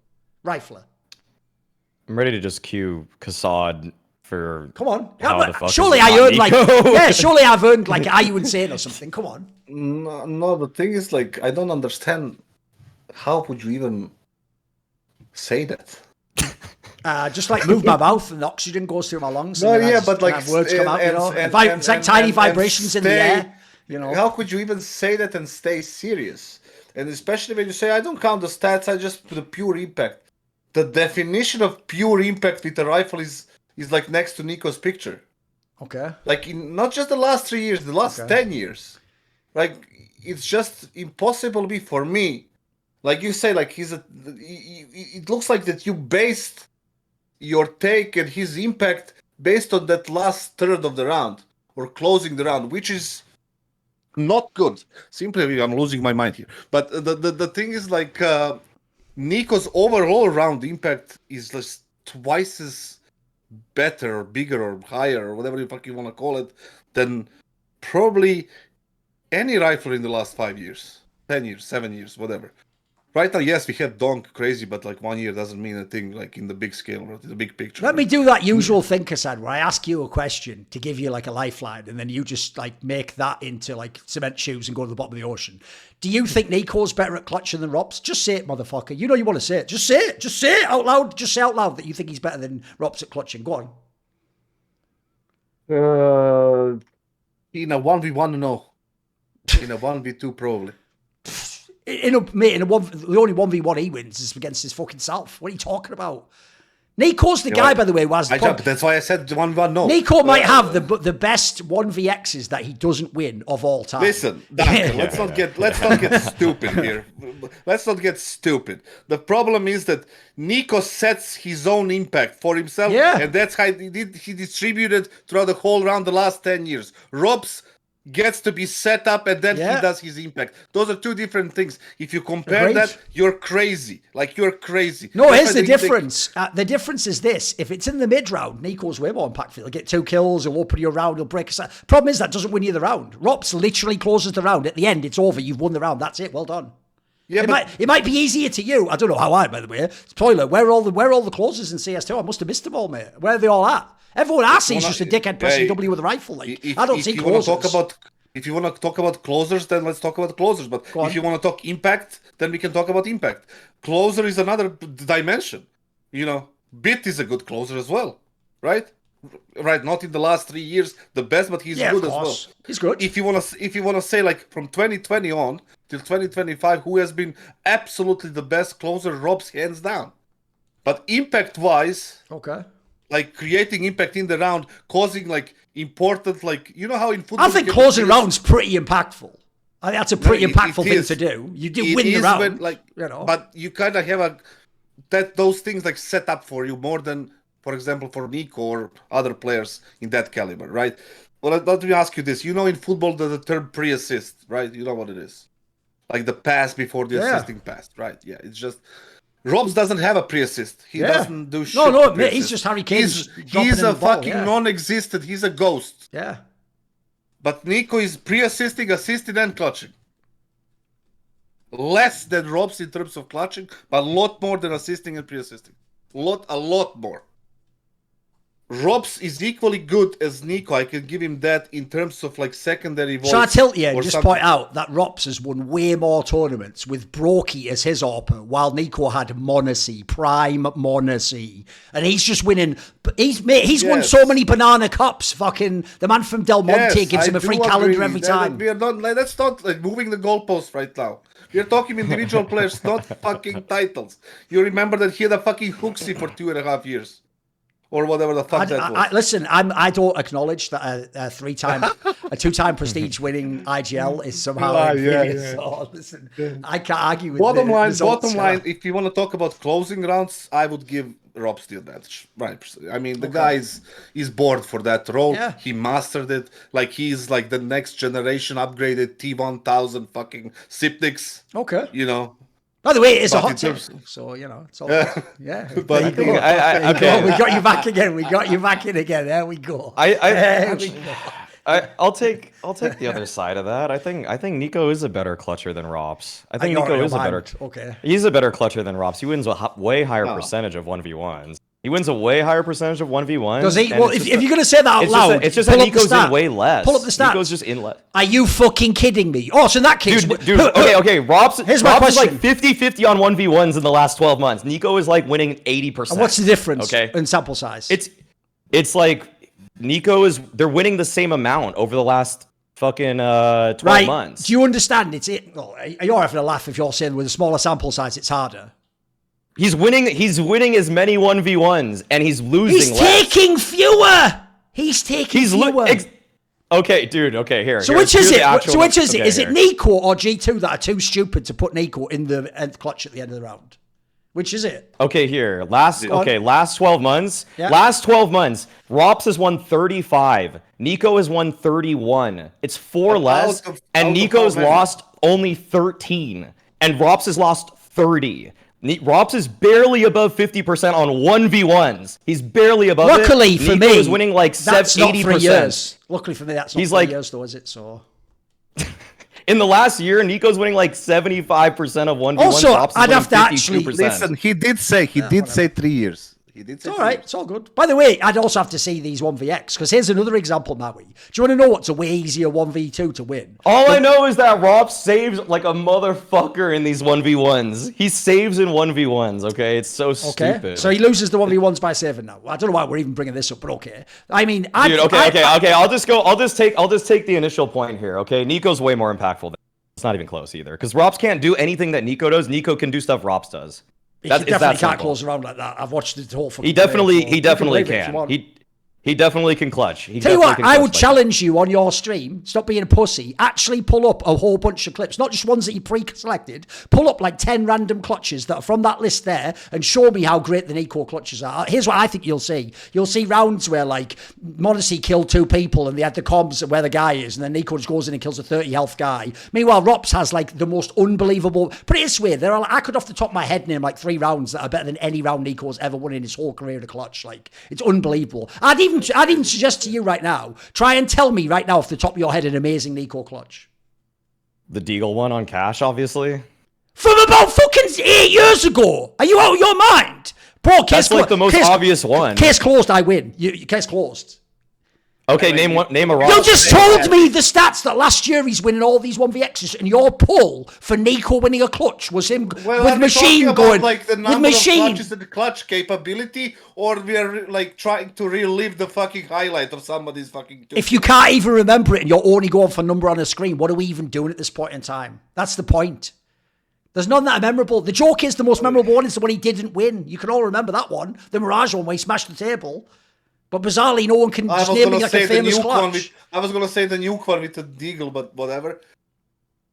Rifler. I'm ready to just cue kassad for. Come on. Surely I earned like. Yeah, surely I've earned like, are you insane or something? Come on. No, the thing is, like, I don't understand. How would you even say that? Just like move my mouth and the oxygen goes through my lungs. No, yeah, but like words come out, you know. It's like tiny vibrations in the air, you know. How could you even say that and stay serious? And especially when you say, I don't count the stats, I just put the pure impact. The definition of pure impact with a rifle is like next to NiKo's picture. Okay. Like, in not just the last 3 years, the last 10 years. Like, it's just impossible for me. Like you say, like, it looks like that you based your take and his impact based on that last third of the round or closing the round, which is not good. Simply, I'm losing my mind here. But the thing is, like, NiKo's overall round impact is just twice as better or bigger or higher or whatever the fuck you want to call it than probably any rifle in the last 5 years, 10 years, 7 years, whatever. Right now, yes, we had Donk crazy, but like 1 year doesn't mean a thing, like in the big scale or the big picture. Let me do that usual thing, kassad, where I ask you a question to give you like a lifeline, and then you just like make that into like cement shoes and go to the bottom of the ocean. Do you think NiKo's better at clutching than ropz? Just say it, motherfucker. You know you want to say it. Just say it. Just say it out loud. Just say out loud that you think he's better than ropz at clutching. Go on. In a 1v1, no. In a 1v2, probably. The only 1v1 he wins is against his fucking self. What are you talking about? NiKo's the guy, by the way, was that's why I said 1v1 no. NiKo might have the best 1vx's that he doesn't win of all time. Listen, Duncan, let's not get stupid here. Let's not get stupid. The problem is that NiKo sets his own impact for himself, and that's how he distributed throughout the whole round the last 10 years. ropz gets to be set up and then he does his impact. Those are two different things. If you compare that, you're crazy. Like, you're crazy. No, here's the difference. The difference is this. If it's in the mid-round, NiKo's way more impactful. He'll get 2 kills, he'll open your round, he'll break a... Problem is that doesn't win you the round. ropz literally closes the round. At the end, it's over. You've won the round. That's it. Well done. Yeah, it might be easier to you. I don't know how by the way. Spoiler, where are all the closers in CS2? I must have missed them all, mate. Where are they all at? Everyone I see is just a dickhead pressing W with a rifle. Like, I don't see closers. If you want to talk about closers, then let's talk about closers. But if you want to talk impact, then we can talk about impact. Closer is another dimension. You know, Bit is a good closer as well, right? Right, not in the last 3 years the best, but he's good as well. He's good. If you want to say, like, from 2020 on till 2025, who has been absolutely the best closer? ropz, hands down. But impact-wise, like creating impact in the round, causing like important, like, you know how in football. I think closing rounds pretty impactful. I think that's a pretty impactful thing to do. You do win the round, when, like, you know. But you kind of have those things like set up for you more than, for example, for NiKo or other players in that caliber, right? Well, let me ask you this. You know, in football, the term pre-assist, right? You know what it is, like the pass before the assisting pass, right? Yeah, it's just. ropz doesn't have a pre-assist. He doesn't do shit. No, he's just Harry Kane. He's a fucking non-existent. He's a ghost. Yeah. But NiKo is pre-assisting, assisting, and clutching. Less than ropz in terms of clutching, but a lot more than assisting and pre-assisting. A lot more. ropz is equally good as NiKo. I can give him that in terms of like secondary voice. So I tilt you and just point out that ropz has won way more tournaments with Brokey as his AWPer, while NiKo had M0NESY, prime M0NESY, and he's just winning. He's won so many banana cups. Fucking the man from Del Monte gives him a free calendar every time. We are not. That's not like moving the goalposts right now. We are talking individual players, not fucking titles. You remember that he had a fucking hooksy for 2.5 years. Or whatever the fuck that was. Listen, I don't acknowledge that a 2-time prestige winning IGL is somehow inferior. So, listen, I can't argue with bottom line, if you want to talk about closing rounds, I would give ropz the advantage. Right. I mean, the guy is bored for that role. Yeah. He mastered it. Like, he's like the next generation upgraded T1000 fucking Sipniks. Okay. You know. By the way, it is a hot tip, so, you know, it's all good. Yeah. But okay. We got you back again. We got you back in again. There we go. I'll take the other side of that. I think NiKo is a better clutcher than ropz. I think NiKo is a better. Okay. He's a better clutcher than ropz. He wins a way higher percentage of 1v1s. He wins a way higher percentage of 1v1s. Does he? Well, if you're going to say that out loud, it's just that NiKo's in way less. Pull up the stats. NiKo's just in less. Are you fucking kidding me? Oh, so in that case... Dude, okay. ropz is like 50-50 on 1v1s in the last 12 months. NiKo is like winning 80%. And what's the difference in sample size? It's like they're winning the same amount over the last fucking 12 months. Do you understand? You're having a laugh if you're saying with a smaller sample size, it's harder. He's winning as many 1v1s, and he's losing less. He's taking fewer. Okay, dude. Okay, here. So which is it? Is it NiKo or G2 that are too stupid to put NiKo in the clutch at the end of the round? Which is it? Okay, here. Last 12 months. Yeah. Last 12 months, ropz has won 35. NiKo has won 31. It's 4 less, and NiKo's lost only 13, and ropz has lost 30. ropz is barely above 50% on 1v1s. He's barely above it. Luckily for me, NiKo is winning like 80%. Luckily for me, that's not 3 years though, is it? So... In the last year, NiKo's winning like 75% of 1v1s. Also, I'd have to actually... Listen, he did say 3 years. It's all right. It's all good. By the way, I'd also have to see these 1vx, because here's another example, Maui. Do you want to know what's a way easier 1v2 to win? I know is that ropz saves like a motherfucker in these 1v1s. He saves in 1v1s, okay? It's so stupid. So he loses the 1v1s by saving now. I don't know why we're even bringing this up, but okay. I mean... Okay. I'll just take the initial point here, okay? NiKo's way more impactful. It's not even close either, because ropz can't do anything that NiKo does. NiKo can do stuff ropz does. He definitely can't close around like that. I've watched the whole fucking He definitely can. He definitely can clutch. Tell you what, I would challenge you on your stream. Stop being a pussy. Actually pull up a whole bunch of clips, not just ones that you pre-selected. Pull up like 10 random clutches that are from that list there and show me how great the NiKo clutches are. Here's what I think you'll see. You'll see rounds where like m0NESY killed 2 people and they had the comms where the guy is, and then NiKo just goes in and kills a 30 health guy. Meanwhile, ropz has like the most unbelievable... Put it this way, I could off the top of my head name like 3 rounds that are better than any round NiKo's ever won in his whole career in a clutch. Like, it's unbelievable. I'd even suggest to you right now, try and tell me right now off the top of your head an amazing NiKo clutch. The Deagle one on Cash, obviously. From about fucking 8 years ago. Are you out of your mind? Bro, that's like the most obvious one. Case closed, I win. Case closed. Okay, name a roster. You just told me the stats that last year he's winning all these 1vx's, and your pull for NiKo winning a clutch was him with machine going. Like the number of clutches and the clutch capability, or we are like trying to relive the fucking highlight of somebody's fucking. If you can't even remember it and you're only going for number on a screen, what are we even doing at this point in time? That's the point. There's none that are memorable. The joke is the most memorable one is the one he didn't win. You can all remember that one, the Mirage one where he smashed the table. But bizarrely, no one can just name me like a famous clutch. I was going to say the nuke one with the Deagle, but whatever.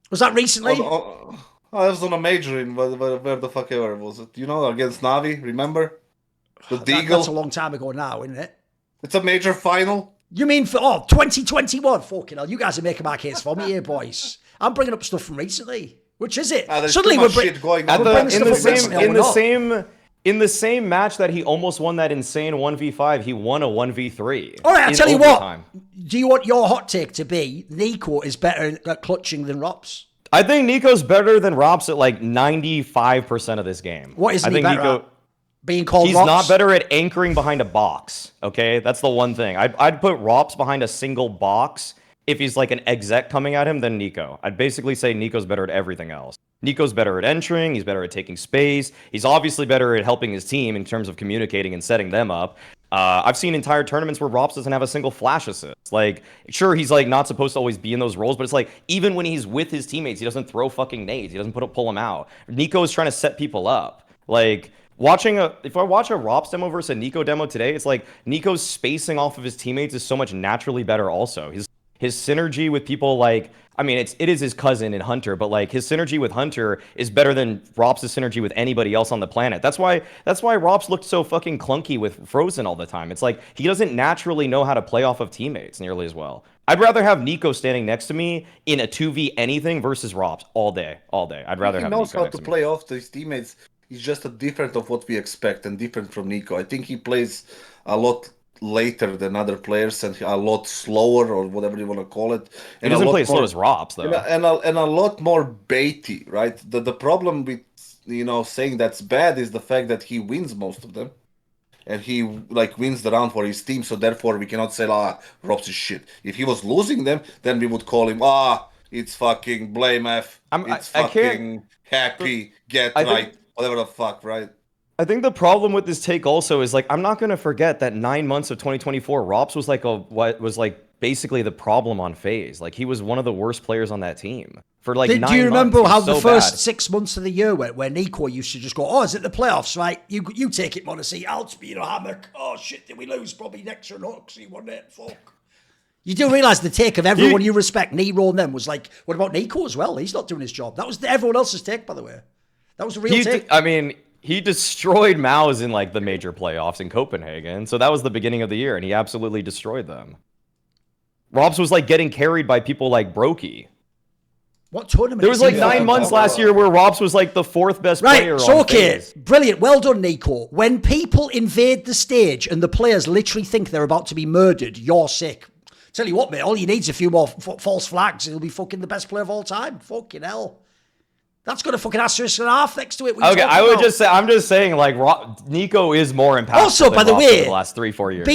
Was that recently? That was on a major in where the fuck ever was it? You know, against NAVI, remember? The Deagle. That's a long time ago now, isn't it? It's a major final. You mean for 2021? Fucking hell, you guys are making my case for me here, boys. I'm bringing up stuff from recently. Which is it? Suddenly we're going on. In the same match that he almost won that insane 1v5, he won a 1v3. All right, I'll tell you what. Do you want your hot take to be NiKo is better at clutching than ropz? I think NiKo's better than ropz at like 95% of this game. What is he better at? Being called He's ropz? not better at anchoring behind a box, okay? That's the one thing. I'd put ropz behind a single box if he's like an exec coming at him than NiKo. I'd basically say NiKo's better at everything else. NiKo's better at entering, he's better at taking space, he's obviously better at helping his team in terms of communicating and setting them up. I've seen entire tournaments where ropz doesn't have a single flash assist. Like, sure, he's like not supposed to always be in those roles, but it's like, even when he's with his teammates, he doesn't throw fucking nades, he doesn't pull them out. NiKo is trying to set people up. Like, if I watch a ropz demo versus a NiKo demo today, it's like, NiKo's spacing off of his teammates is so much naturally better also. His synergy with people like, I mean, it is his cousin in Hunter, but like his synergy with Hunter is better than ropz' synergy with anybody else on the planet. That's why ropz looked so fucking clunky with Frozen all the time. It's like he doesn't naturally know how to play off of teammates nearly as well. I'd rather have NiKo standing next to me in a 2v anything versus ropz all day. I'd rather have NiKo next to me. He knows how to play off his teammates. He's just a different of what we expect and different from NiKo. I think he plays a lot later than other players and a lot slower, or whatever you want to call it. And he doesn't play as slow as ropz, though. And a lot more baity, right? The problem with, saying that's bad is the fact that he wins most of them. And he, wins the round for his team, so therefore we cannot say, ropz is shit. If he was losing them, then we would call him, it's fucking blame F. It's fucking happy, get right, whatever the fuck, right? I think the problem with this take also is, like, I'm not going to forget that 9 months of 2024, ropz was basically the problem on FaZe. Like, he was one of the worst players on that team for 9 months. Do you remember how the first 6 months of the year went, where NiKo used to just go, is it the playoffs, right? You take it, m0NESY. I'll speed a hammock. Oh, shit, did we lose? Probably next year, Noxy, wasn't it? Fuck. You do realise the take of everyone you respect, Nero and them, was like, what about NiKo as well? He's not doing his job. That was everyone else's take, by the way. That was a real take. I mean, he destroyed Maus in the major playoffs in Copenhagen. So that was the beginning of the year, and he absolutely destroyed them. ropz was getting carried by people like Brokey. What tournament? There was 9 months last year where ropz was the 4th best player on FaZe. Brilliant. Well done, NiKo. When people invade the stage and the players literally think they're about to be murdered, you're sick. Tell you what, mate, all you need is a few more false flags. He'll be fucking the best player of all time. Fucking hell. That's got a fucking asterisk and a half next to it. Okay, I'm just saying, NiKo is more impactful. Also, by the way, the last 3-4 years,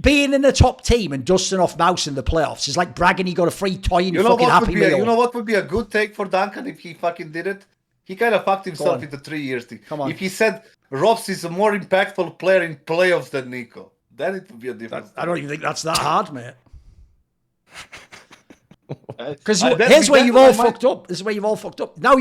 being in a top team and dusting off Maus in the playoffs is like bragging he got a free toy in your fucking Happy Meal. You know what would be a good take for Duncan if he fucking did it? He kind of fucked himself in the 3 years thing. Come on. If he said ropz is a more impactful player in playoffs than NiKo, then it would be a different. I don't even think that's that hard, mate. Because here's where you've all fucked up. This is where you've all fucked up. Now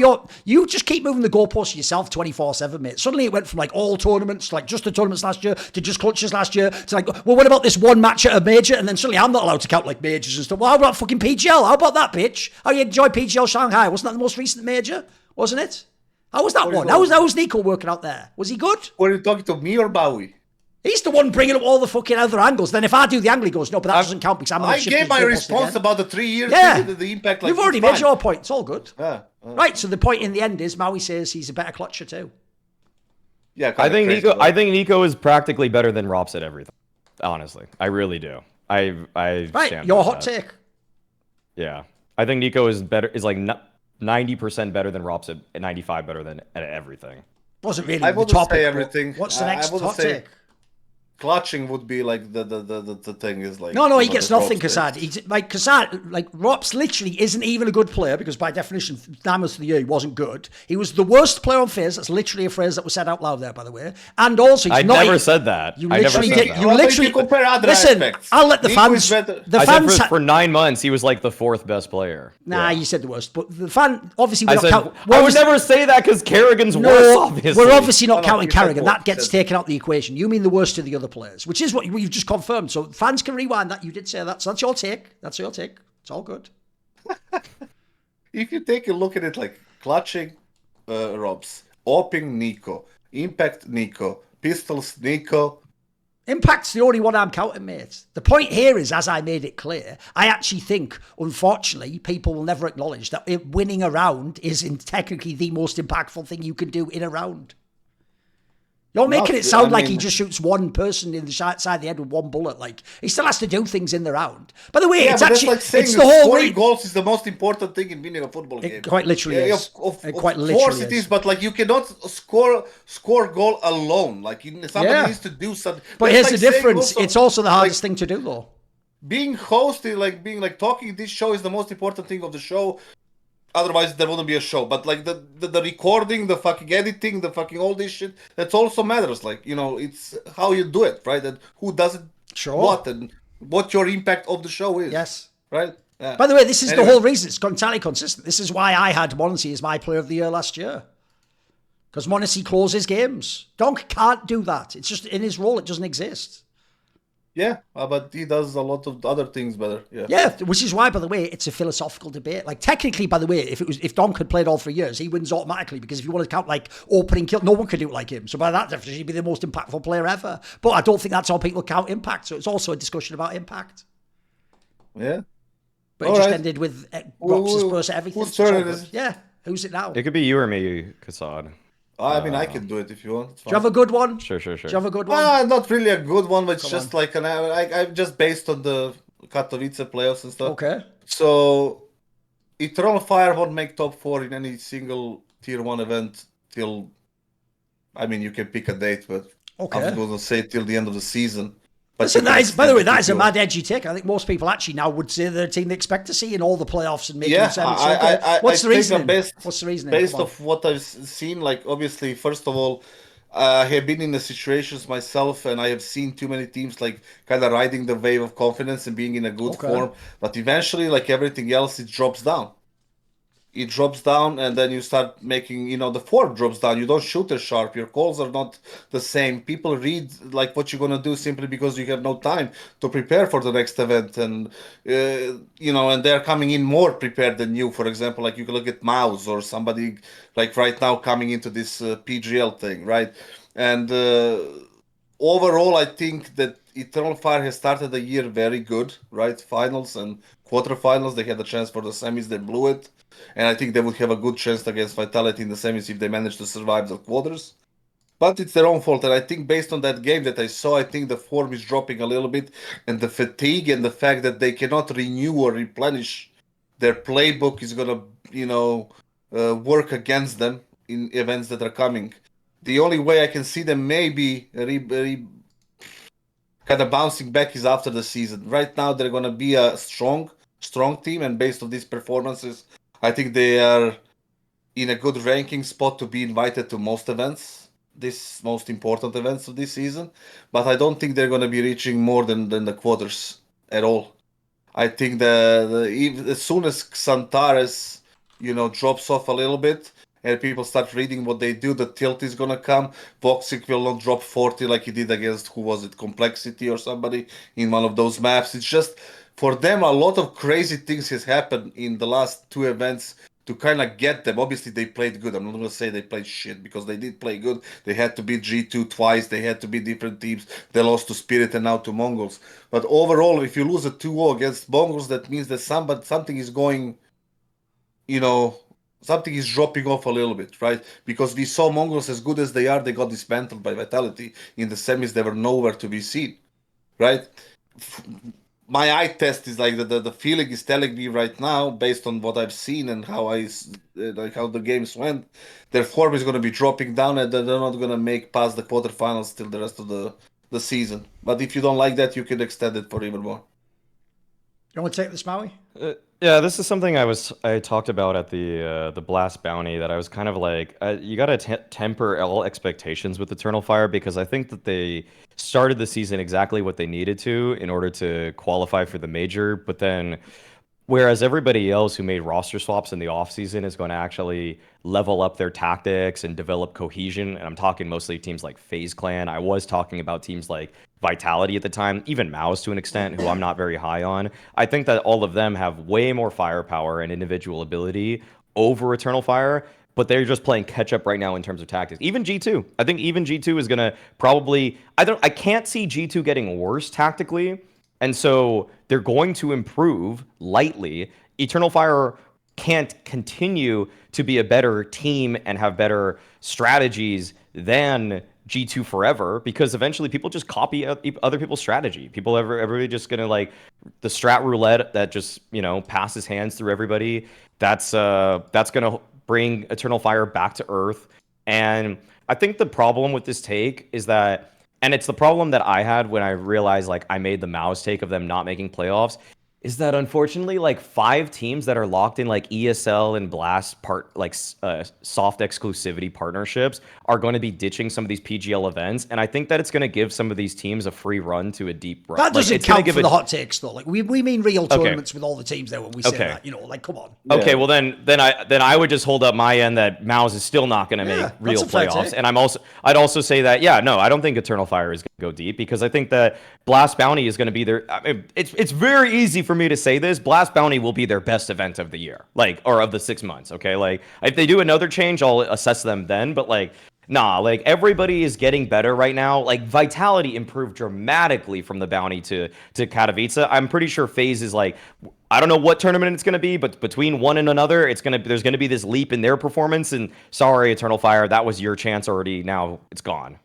you just keep moving the goalposts yourself 24/7, mate. Suddenly it went from like all tournaments to like just the tournaments last year to just clutches last year to like, well, what about this one match at a major? And then suddenly I'm not allowed to count like majors and stuff. Well, how about fucking PGL? How about that, bitch? How you enjoy PGL Shanghai? Wasn't that the most recent major? Wasn't it? How was that one? How was NiKo working out there? Was he good? Were you talking to me or Bowie? He's the one bringing up all the fucking other angles. Then if I do the angle, he goes, no, but that doesn't count because I'm. I gave my response about the 3 years. Yeah, the impact. Like, you've already made your point. It's all good. Right. So the point in the end is Maui says he's a better clutcher too. Yeah, I think NiKo. I think NiKo is practically better than ropz at everything. Honestly, I really do. I right. Your hot take. Yeah, I think NiKo is better. Is like 90% better than ropz at 95 better than at everything. Wasn't really I the topic. Say everything. What's the next hot take? Clutching would be like the thing is like no he gets nothing kassad. He's like kassad, like ropz literally isn't even a good player because by definition 9 months of the year he wasn't good. He was the worst player on FaZe. That's literally a phrase that was said out loud there, by the way. And also I never said that. You literally did. You literally compare other listen. Aspects. I'll let the fans. The fans said for 9 months he was like the 4th best player. Nah, you said the worst, but the fan obviously I would never say that because Kerrigan's worse. Obviously, we're obviously not counting Kerrigan. That gets taken out the equation. You mean the worst of the other players, which is what you've just confirmed. So fans can rewind that. You did say that. So that's your take. That's your take. It's all good. If you take a look at it like clutching ropz, opping NiKo, impact NiKo, pistols NiKo. Impact's the only one I'm counting, mate. The point here is, as I made it clear, I actually think, unfortunately, people will never acknowledge that winning a round is technically the most impactful thing you can do in a round. You're making it sound like he just shoots one person in the side of the head with one bullet. Like, he still has to do things in the round. By the way, it's actually, like saying it's the whole scoring goals is the most important thing in winning a football game. It quite literally is. Of course it is, but like you cannot score goal alone. Like somebody needs to do something. But here's the difference. It's also the hardest thing to do, though. Being hosted, like talking this show is the most important thing of the show. Otherwise, there wouldn't be a show. But like the recording, the fucking editing, the fucking all this shit, that also matters. Like, you know, it's how you do it, right? And who does it, what, and what your impact of the show is. Yes. Right? Yeah. By the way, this is the whole reason. It's entirely consistent. This is why I had M0NESY as my player of the year last year. Because M0NESY closes games. Donk can't do that. It's just in his role, it doesn't exist. Yeah, but he does a lot of other things better. Yeah, which is why, by the way, it's a philosophical debate. Like, technically, by the way, if Donk had played all 3 years, he wins automatically because if you want to count like opening kill, no one could do it like him. So by that definition, he'd be the most impactful player ever. But I don't think that's how people count impact. So it's also a discussion about impact. Yeah, but it just ended with ropz' burst at everything. Whose turn it is? Yeah, who's it now? It could be you or me, kassad. I mean, I can do it if you want. Do you have a good one? Sure. Do you have a good one? Not really a good one, but it's just like I'm just based on the Katowice playoffs and stuff. Okay. So, Eternal Fire won't make top 4 in any single tier 1 event till. I mean, you can pick a date, but I'm going to say till the end of the season. Listen, by the way, that is a mad edgy take. I think most people actually now would say they're a team they expect to see in all the playoffs and making sense. What's the reasoning? What's the reasoning? Based off what I've seen, like obviously, first of all, I have been in the situations myself, and I have seen too many teams like kind of riding the wave of confidence and being in a good form. But eventually, like everything else, it drops down. It drops down, and then you start making, the form drops down. You don't shoot as sharp. Your calls are not the same. People read like what you're gonna do simply because you have no time to prepare for the next event, and and they're coming in more prepared than you. For example, like you can look at Maus or somebody like right now coming into this PGL thing, right? And overall, I think that Eternal Fire has started the year very good, right? Finals and quarterfinals, they had a chance for the semis, they blew it. And I think they would have a good chance against Vitality in the semis if they manage to survive the quarters. But it's their own fault. And I think based on that game that I saw, I think the form is dropping a little bit. And the fatigue and the fact that they cannot renew or replenish their playbook is going to, work against them in events that are coming. The only way I can see them maybe kind of bouncing back is after the season. Right now, they're going to be a strong team. And based on these performances, I think they are in a good ranking spot to be invited to most events, this most important events of this season. But I don't think they're going to be reaching more than the quarters at all. I think as soon as Xantares, drops off a little bit and people start reading what they do, the tilt is gonna come. Voxic will not drop 40 like he did against, who was it, Complexity or somebody in one of those maps. It's just, for them, a lot of crazy things has happened in the last 2 events to kind of get them. Obviously, they played good. I'm not going to say they played shit, because they did play good. They had to beat G2 twice. They had to beat different teams. They lost to Spirit and now to Mongols. But overall, if you lose a 2-0 against Mongols, that means that something is going, something is dropping off a little bit, right? Because we saw Mongols, as good as they are, they got dismantled by Vitality. In the semis, they were nowhere to be seen, right? My eye test is like the feeling is telling me right now, based on what I've seen and how how the games went, their form is going to be dropping down, and they're not going to make past the quarterfinals till the rest of the season. But if you don't like that, you can extend it for even more. You want to take this, Maui? Yeah, this is something I talked about at the Blast Bounty, that I was kind of like, you got to temper all expectations with Eternal Fire, because I think that they started the season exactly what they needed to in order to qualify for the major, but then whereas everybody else who made roster swaps in the offseason is going to actually level up their tactics and develop cohesion, and I'm talking mostly teams like FaZe Clan. I was talking about teams like Vitality at the time, even Maus to an extent, who I'm not very high on. I think that all of them have way more firepower and individual ability over Eternal Fire, but they're just playing catch up right now in terms of tactics. Even G2. I think even G2 is going to probably... I can't see G2 getting worse tactically, and so they're going to improve lightly. Eternal Fire can't continue to be a better team and have better strategies than G2 forever, because eventually people just copy other people's strategy. Everybody just gonna like the strat roulette that just passes hands through everybody. That's gonna bring Eternal Fire back to earth. And I think the problem with this take is that, and it's the problem that I had when I realized like I made the Maus take of them not making playoffs, is that unfortunately like 5 teams that are locked in like ESL and Blast soft exclusivity partnerships are going to be ditching some of these PGL events, and I think that it's going to give some of these teams a free run to a deep run. That doesn't count for the hot takes though. Like we mean real tournaments with all the teams there when we say that. Like come on. Okay, well then I would just hold up my end that Maus is still not going to make real playoffs, and I'd also say that I don't think Eternal Fire is going to go deep, because I think that Blast Bounty is going to be their. I mean, it's very easy for me to say this. Blast Bounty will be their best event of the year, or of the 6 months. Okay, like if they do another change, I'll assess them then. But like everybody is getting better right now. Like Vitality improved dramatically from the Bounty to Katowice. I'm pretty sure FaZe is like, I don't know what tournament it's going to be, but between one and another, there's going to be this leap in their performance. And sorry, Eternal Fire, that was your chance already. Now it's gone.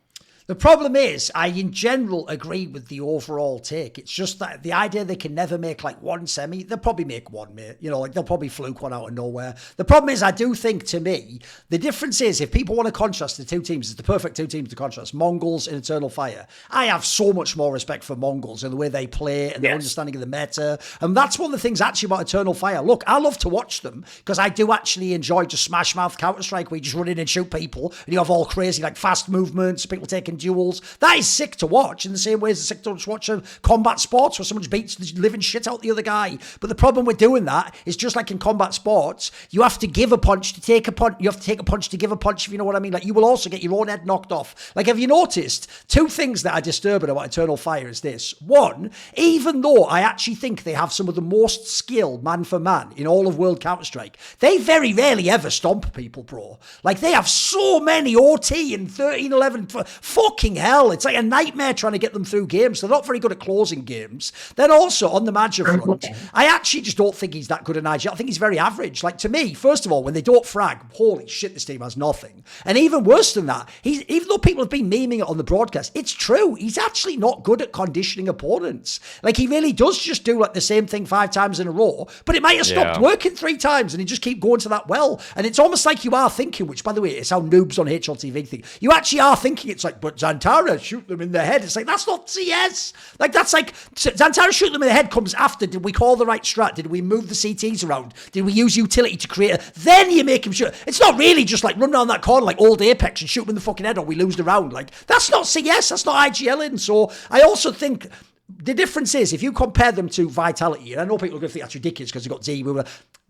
The problem is, I in general agree with the overall take. It's just that the idea they can never make like one semi, they'll probably make one, mate. They'll probably fluke one out of nowhere. The problem is, I do think, to me, the difference is, if people want to contrast the 2 teams, it's the perfect 2 teams to contrast, Mongols and Eternal Fire. I have so much more respect for Mongols and the way they play and their understanding of the meta. And that's one of the things actually about Eternal Fire. Look, I love to watch them because I do actually enjoy just smash mouth Counter-Strike where you just run in and shoot people and you have all crazy like fast movements, people taking duels. That is sick to watch, in the same way as it's sick to watch combat sports where someone just beats the living shit out the other guy. But the problem with doing that is, just like in combat sports, you have to give a punch to take a punch. You have to take a punch to give a punch, if you know what I mean. Like, you will also get your own head knocked off. Like, have you noticed 2 things that are disturbing about Eternal Fire is this. One, even though I actually think they have some of the most skill man for man in all of World Counter-Strike, they very rarely ever stomp people, bro. Like, they have so many OT and 13-11. Fucking hell. It's like a nightmare trying to get them through games. They're not very good at closing games. Then also, on the Magic front, I actually just don't think he's that good at Niger. I think he's very average. Like, to me, first of all, when they don't frag, holy shit, this team has nothing. And even worse than that, even though people have been memeing it on the broadcast, it's true. He's actually not good at conditioning opponents. Like, he really does just do like the same thing 5 times in a row, but it might have stopped working 3 times and he just keep going to that well. And it's almost like you are thinking, which, by the way, is how noobs on HLTV think. You actually are thinking, it's like, but Xantara shoot them in the head. It's like, that's not CS. Like, that's like, Xantara shoot them in the head comes after. Did we call the right strat? Did we move the CTs around? Did we use utility to create then you make him shoot. It's not really just like run down that corner like old Apex and shoot him in the fucking head or we lose the round. Like, that's not CS. That's not IGLing. So I also think the difference is, if you compare them to Vitality, and I know people are going to think that's ridiculous because they've got Z,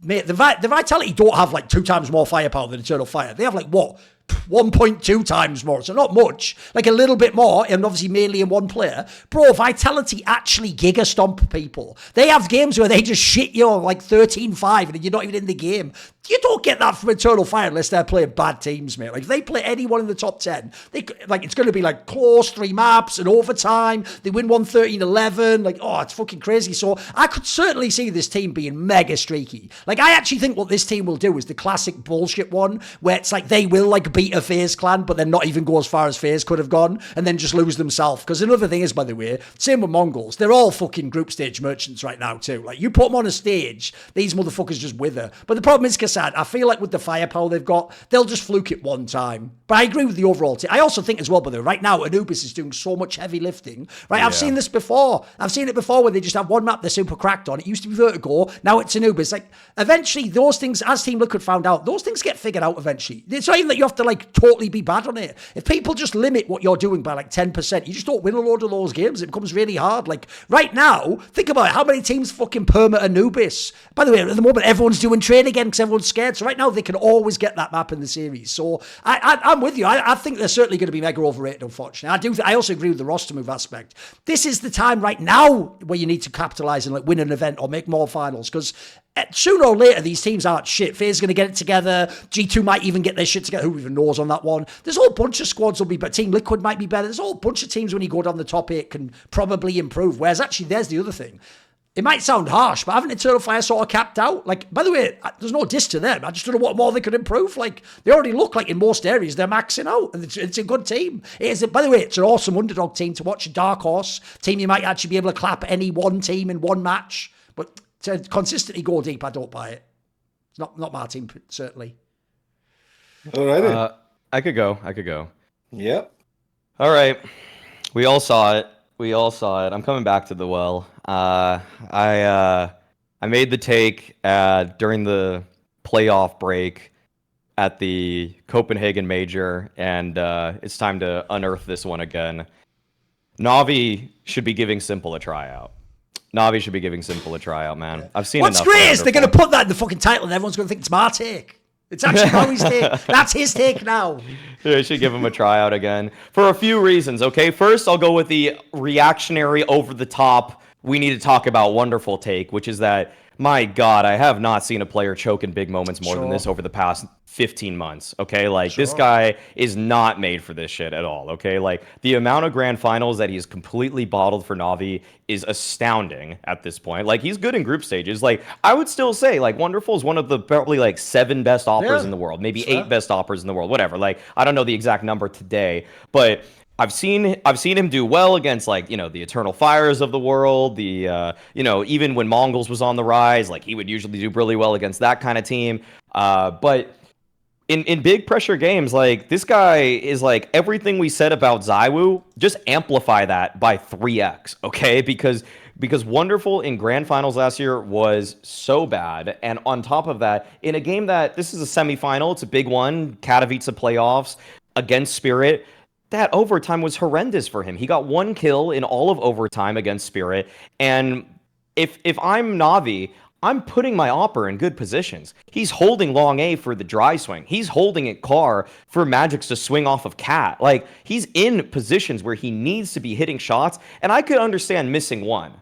mate, the Vitality don't have like 2 times more firepower than Eternal Fire. They have like, what, 1.2 times more, so not much, like a little bit more, and obviously mainly in one player. Bro, Vitality actually giga stomp people. They have games where they just shit you on like 13-5 and you're not even in the game. You don't get that from Eternal Fire unless they're playing bad teams, mate. Like, if they play anyone in the top 10, it's going to be like close, 3 maps, and overtime. They win 113-11. Like, oh, it's fucking crazy. So I could certainly see this team being mega streaky. Like, I actually think what this team will do is the classic bullshit one, where it's like they will like beat a FaZe clan, but then not even go as far as FaZe could have gone, and then just lose themselves. Because another thing is, by the way, same with Mongols, they're all fucking group stage merchants right now too. Like, you put them on a stage, these motherfuckers just wither. But the problem is, kassad, I feel like with the firepower they've got, they'll just fluke it one time. But I agree with the overall team. I also think as well, by the way, right now, Anubis is doing so much heavy lifting. Right, I've seen this before. I've seen it before where they just have one map they're super cracked on. It used to be Vertigo, now it's Anubis. Like, eventually, those things, as Team Liquid found out, those things get figured out eventually. It's not even that you have to like totally be bad on it. If people just limit what you're doing by like 10%, you just don't win a load of those games. It becomes really hard. Like, right now, think about it. How many teams fucking perma Anubis? By the way, at the moment, everyone's doing trade again because everyone's scared. So right now, they can always get that map in the series. So I'm with you. I think they're certainly going to be mega overrated, unfortunately. I also agree with the roster move aspect. This is the time right now where you need to capitalize and like win an event or make more finals, because sooner or later, these teams aren't shit. FaZe is going to get it together. G2 might even get their shit together. Who even knows on that one? There's a whole bunch of squads will be better. Team Liquid might be better. There's a whole bunch of teams when you go down the top 8 can probably improve. Whereas actually, there's the other thing. It might sound harsh, but haven't Eternal Fire sort of capped out? Like, by the way, there's no diss to them. I just don't know what more they could improve. Like, they already look like in most areas they're maxing out, and it's a good team. It is. By the way, it's an awesome underdog team to watch. A dark horse team you might actually be able to clap any one team in one match, but to consistently go deep, I don't buy it. It's not my team, certainly. All right. I could go. Yep. All right. We all saw it. I'm coming back to the well. I made the take during the playoff break at the Copenhagen Major, and it's time to unearth this one again. NAVI should be giving Simple a tryout. NAVI should be giving Simple a tryout, man. I've seen What's enough. great is they're going to put that in the fucking title, and everyone's going to think it's my take. It's actually Maui's take. That's his take now. Yeah, I should give him a tryout again for a few reasons, okay? First, I'll go with the reactionary, over-the-top, we need to talk about wonderful take, which is that, my God, I have not seen a player choke in big moments more than this over the past 15 months, okay? Like, this guy is not made for this shit at all, okay? Like, the amount of grand finals that he's completely bottled for NAVI is astounding at this point. Like, he's good in group stages. Like, I would still say, like, Wonderful is one of the probably, like, 7 best operas in the world, maybe 8 best operas in the world, whatever. Like, I don't know the exact number today, but I've seen him do well against, like, you know, the Eternal Fires of the world, the, you know, even when Mongols was on the rise, like, he would usually do really well against that kind of team. But in big pressure games, like, this guy is like everything we said about ZywOo, just amplify that by 3x, okay? Because Wonderful in grand finals last year was so bad. And on top of that, in a game that, this is a semifinal, it's a big one, Katowice playoffs against Spirit, that overtime was horrendous for him. He got 1 kill in all of overtime against Spirit. And if I'm NAVI, I'm putting my Opper in good positions. He's holding long A for the dry swing. He's holding it car for Magix to swing off of Cat. Like, he's in positions where he needs to be hitting shots. And I could understand missing 1.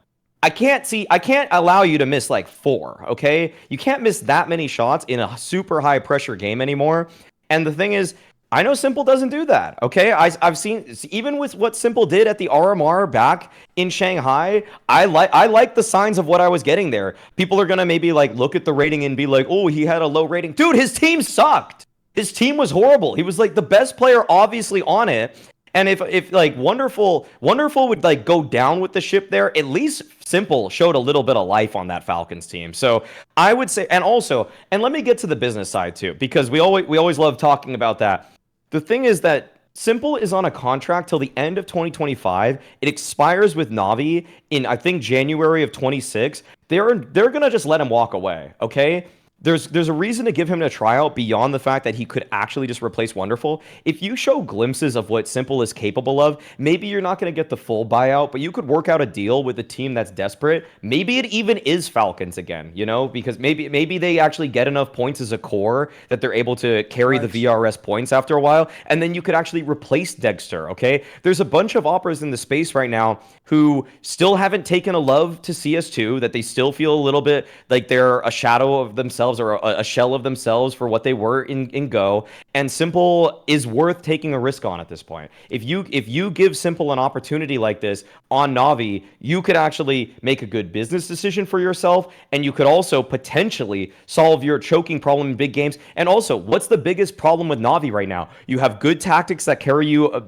I can't allow you to miss like 4, okay? You can't miss that many shots in a super high pressure game anymore. And the thing is, I know Simple doesn't do that, okay? I've seen, even with what Simple did at the RMR back in Shanghai, I like the signs of what I was getting there. People are gonna maybe like look at the rating and be like, oh, he had a low rating. Dude, his team sucked. His team was horrible. He was like the best player obviously on it. And if like Wonderful would like go down with the ship there, at least Simple showed a little bit of life on that Falcons team. So I would say, and let me get to the business side too, because we always love talking about that. The thing is that Simple is on a contract till the end of 2025. It expires with NAVI in, I think, January of 26. They're gonna just let him walk away, okay? there's a reason to give him a tryout beyond the fact that he could actually just replace Wonderful. If you show glimpses of what Simple is capable of, maybe you're not going to get the full buyout, but you could work out a deal with a team that's desperate. Maybe it even is Falcons again, you know, because maybe they actually get enough points as a core that they're able to carry the VRS points after a while, and then you could actually replace Dexter, okay? There's a bunch of operas in the space right now who still haven't taken a love to CS2, that they still feel a little bit like they're a shadow of themselves or a shell of themselves for what they were in Go. And Simple is worth taking a risk on at this point. If you give Simple an opportunity like this on Navi, you could actually make a good business decision for yourself, and you could also potentially solve your choking problem in big games. And also, what's the biggest problem with Navi right now? You have good tactics that carry you a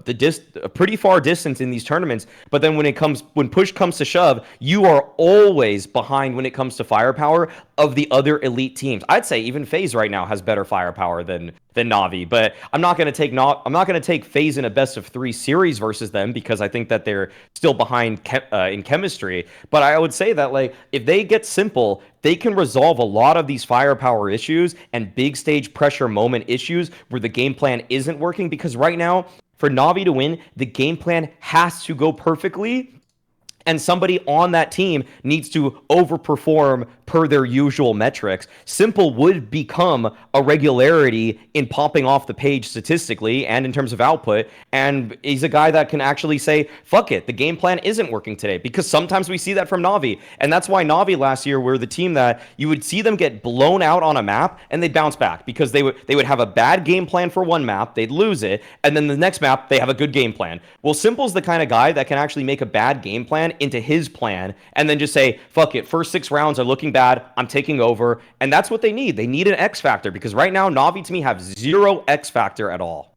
pretty far distance in these tournaments, but then when push comes to shove, you are always behind when it comes to firepower of the other elite teams. I'd say even FaZe right now has better firepower than Navi, but I'm not going to take FaZe in a best of 3 series versus them because I think that they're still behind in chemistry. But I would say that, like, if they get Simple, they can resolve a lot of these firepower issues and big stage pressure moment issues where the game plan isn't working, because right now, for Navi to win, the game plan has to go perfectly, and somebody on that team needs to overperform per their usual metrics. Simple would become a regularity in popping off the page statistically and in terms of output, and he's a guy that can actually say, fuck it, the game plan isn't working today, because sometimes we see that from Navi, and that's why Navi last year were the team that you would see them get blown out on a map and they'd bounce back, because they would have a bad game plan for one map, they'd lose it, and then the next map they have a good game plan. Well, Simple's the kind of guy that can actually make a bad game plan into his plan and then just say, fuck it, first 6 rounds are looking bad, I'm taking over. And that's what they need. They need an X factor, because right now Navi to me have 0 X factor at all.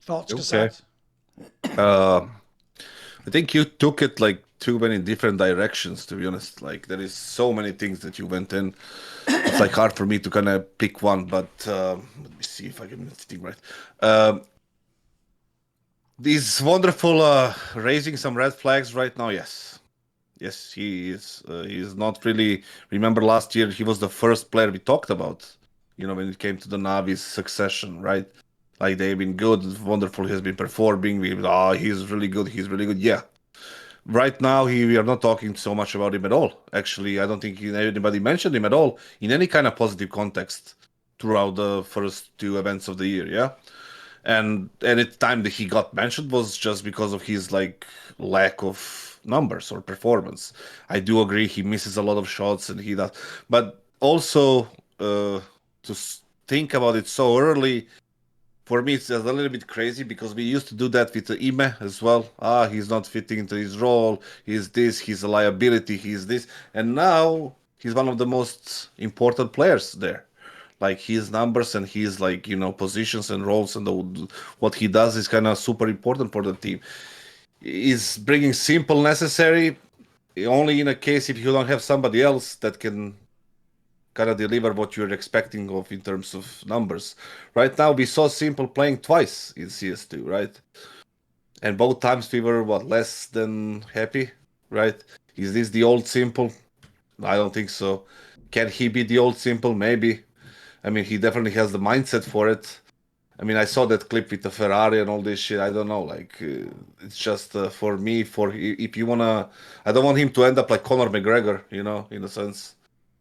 Thoughts, okay. I think you took it like too many different directions, to be honest. Like, there is so many things that you went in. It's like hard for me to kind of pick one, but let me see if I can think right. He's wonderful, raising some red flags right now. Yes, he is. He's not really. Remember last year, he was the first player we talked about. You know, when it came to the Navi's succession, right? Like, they've been good. Wonderful has been performing. He's really good. He's really good. Yeah. Right now, we are not talking so much about him at all. Actually, I don't think anybody mentioned him at all in any kind of positive context throughout the first 2 events of the year. Yeah. And any time that he got mentioned was just because of his like lack of numbers or performance. I do agree he misses a lot of shots and he does, but also to think about it so early, for me it's a little bit crazy, because we used to do that with the Ime as well. He's not fitting into his role. He's this. He's a liability. He's this, and now he's one of the most important players there. Like, his numbers and his, like, you know, positions and roles and what he does is kind of super important for the team. Is bringing Simple necessary only in a case if you don't have somebody else that can kind of deliver what you're expecting of in terms of numbers. Right now, we saw Simple playing twice in CS2, right? And both times we were, less than happy, right? Is this the old Simple? I don't think so. Can he be the old Simple? Maybe. I mean, he definitely has the mindset for it. I mean, I saw that clip with the Ferrari and all this shit. I don't know. Like, it's just for me, if you want to, I don't want him to end up like Conor McGregor, you know, in a sense.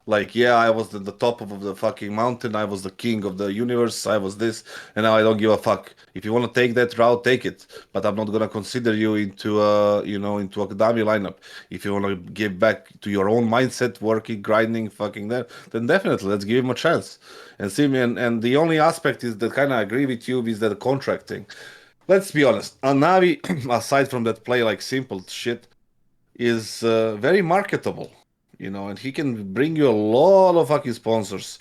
Like, yeah, I was the top of the fucking mountain. I was the king of the universe. I was this, and now I don't give a fuck. If you want to take that route, take it. But I'm not gonna consider you into a Dummy lineup. If you want to get back to your own mindset, working, grinding, fucking that, then definitely let's give him a chance and see me. And the only aspect is that kind of agree with you is that the contract thing. Let's be honest. Navi, aside from that play like Simple shit, is very marketable. You know, and he can bring you a lot of fucking sponsors,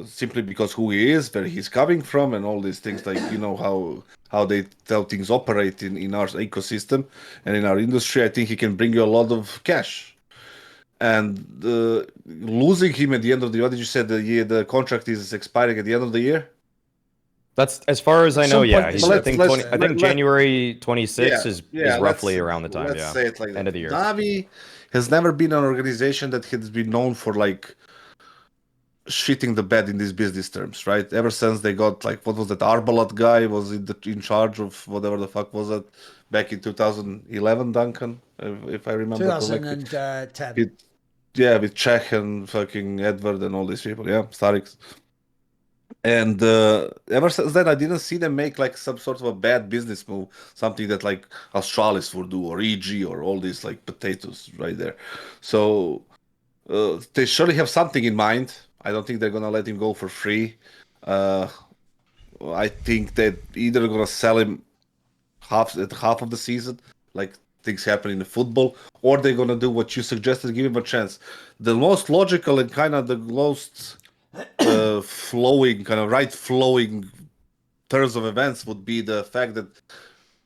simply because who he is, where he's coming from, and all these things. Like, you know how things operate in our ecosystem and in our industry. I think he can bring you a lot of cash. And losing him at the end of the year, what did you say? The contract is expiring at the end of the year? That's as far as I know. Yeah, I think January 26th is roughly around the time. Let's say it like that. End of the year. NAVI has never been an organization that has been known for like shitting the bed in these business terms, right? Ever since they got like, what was that Arbalat guy was in charge of whatever the fuck was that back in 2011, Duncan, if I remember 2010. With Czech and fucking Edward and all these people, Starix. And ever since then, I didn't see them make like some sort of a bad business move, something that like Australis would do, or EG, or all these like potatoes right there. So they surely have something in mind. I don't think they're gonna let him go for free. I think that either gonna sell him half of the season, like things happen in the football, or they're gonna do what you suggested, give him a chance. The most logical and kind of the most flowing turns of events would be the fact that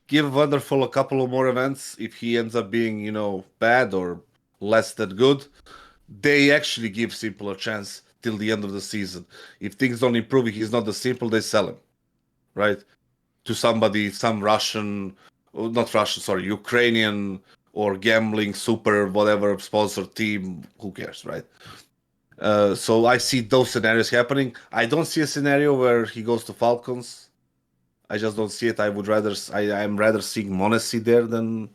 give Wonderful a couple of more events. If he ends up being, bad or less than good, they actually give Simple a chance till the end of the season. If things don't improve, if he's not the Simple, they sell him, right? To somebody, some Ukrainian or gambling super whatever sponsored team, who cares, right? So I see those scenarios happening. I don't see a scenario where he goes to Falcons. I just don't see it. I'm rather seeing M0NESY there than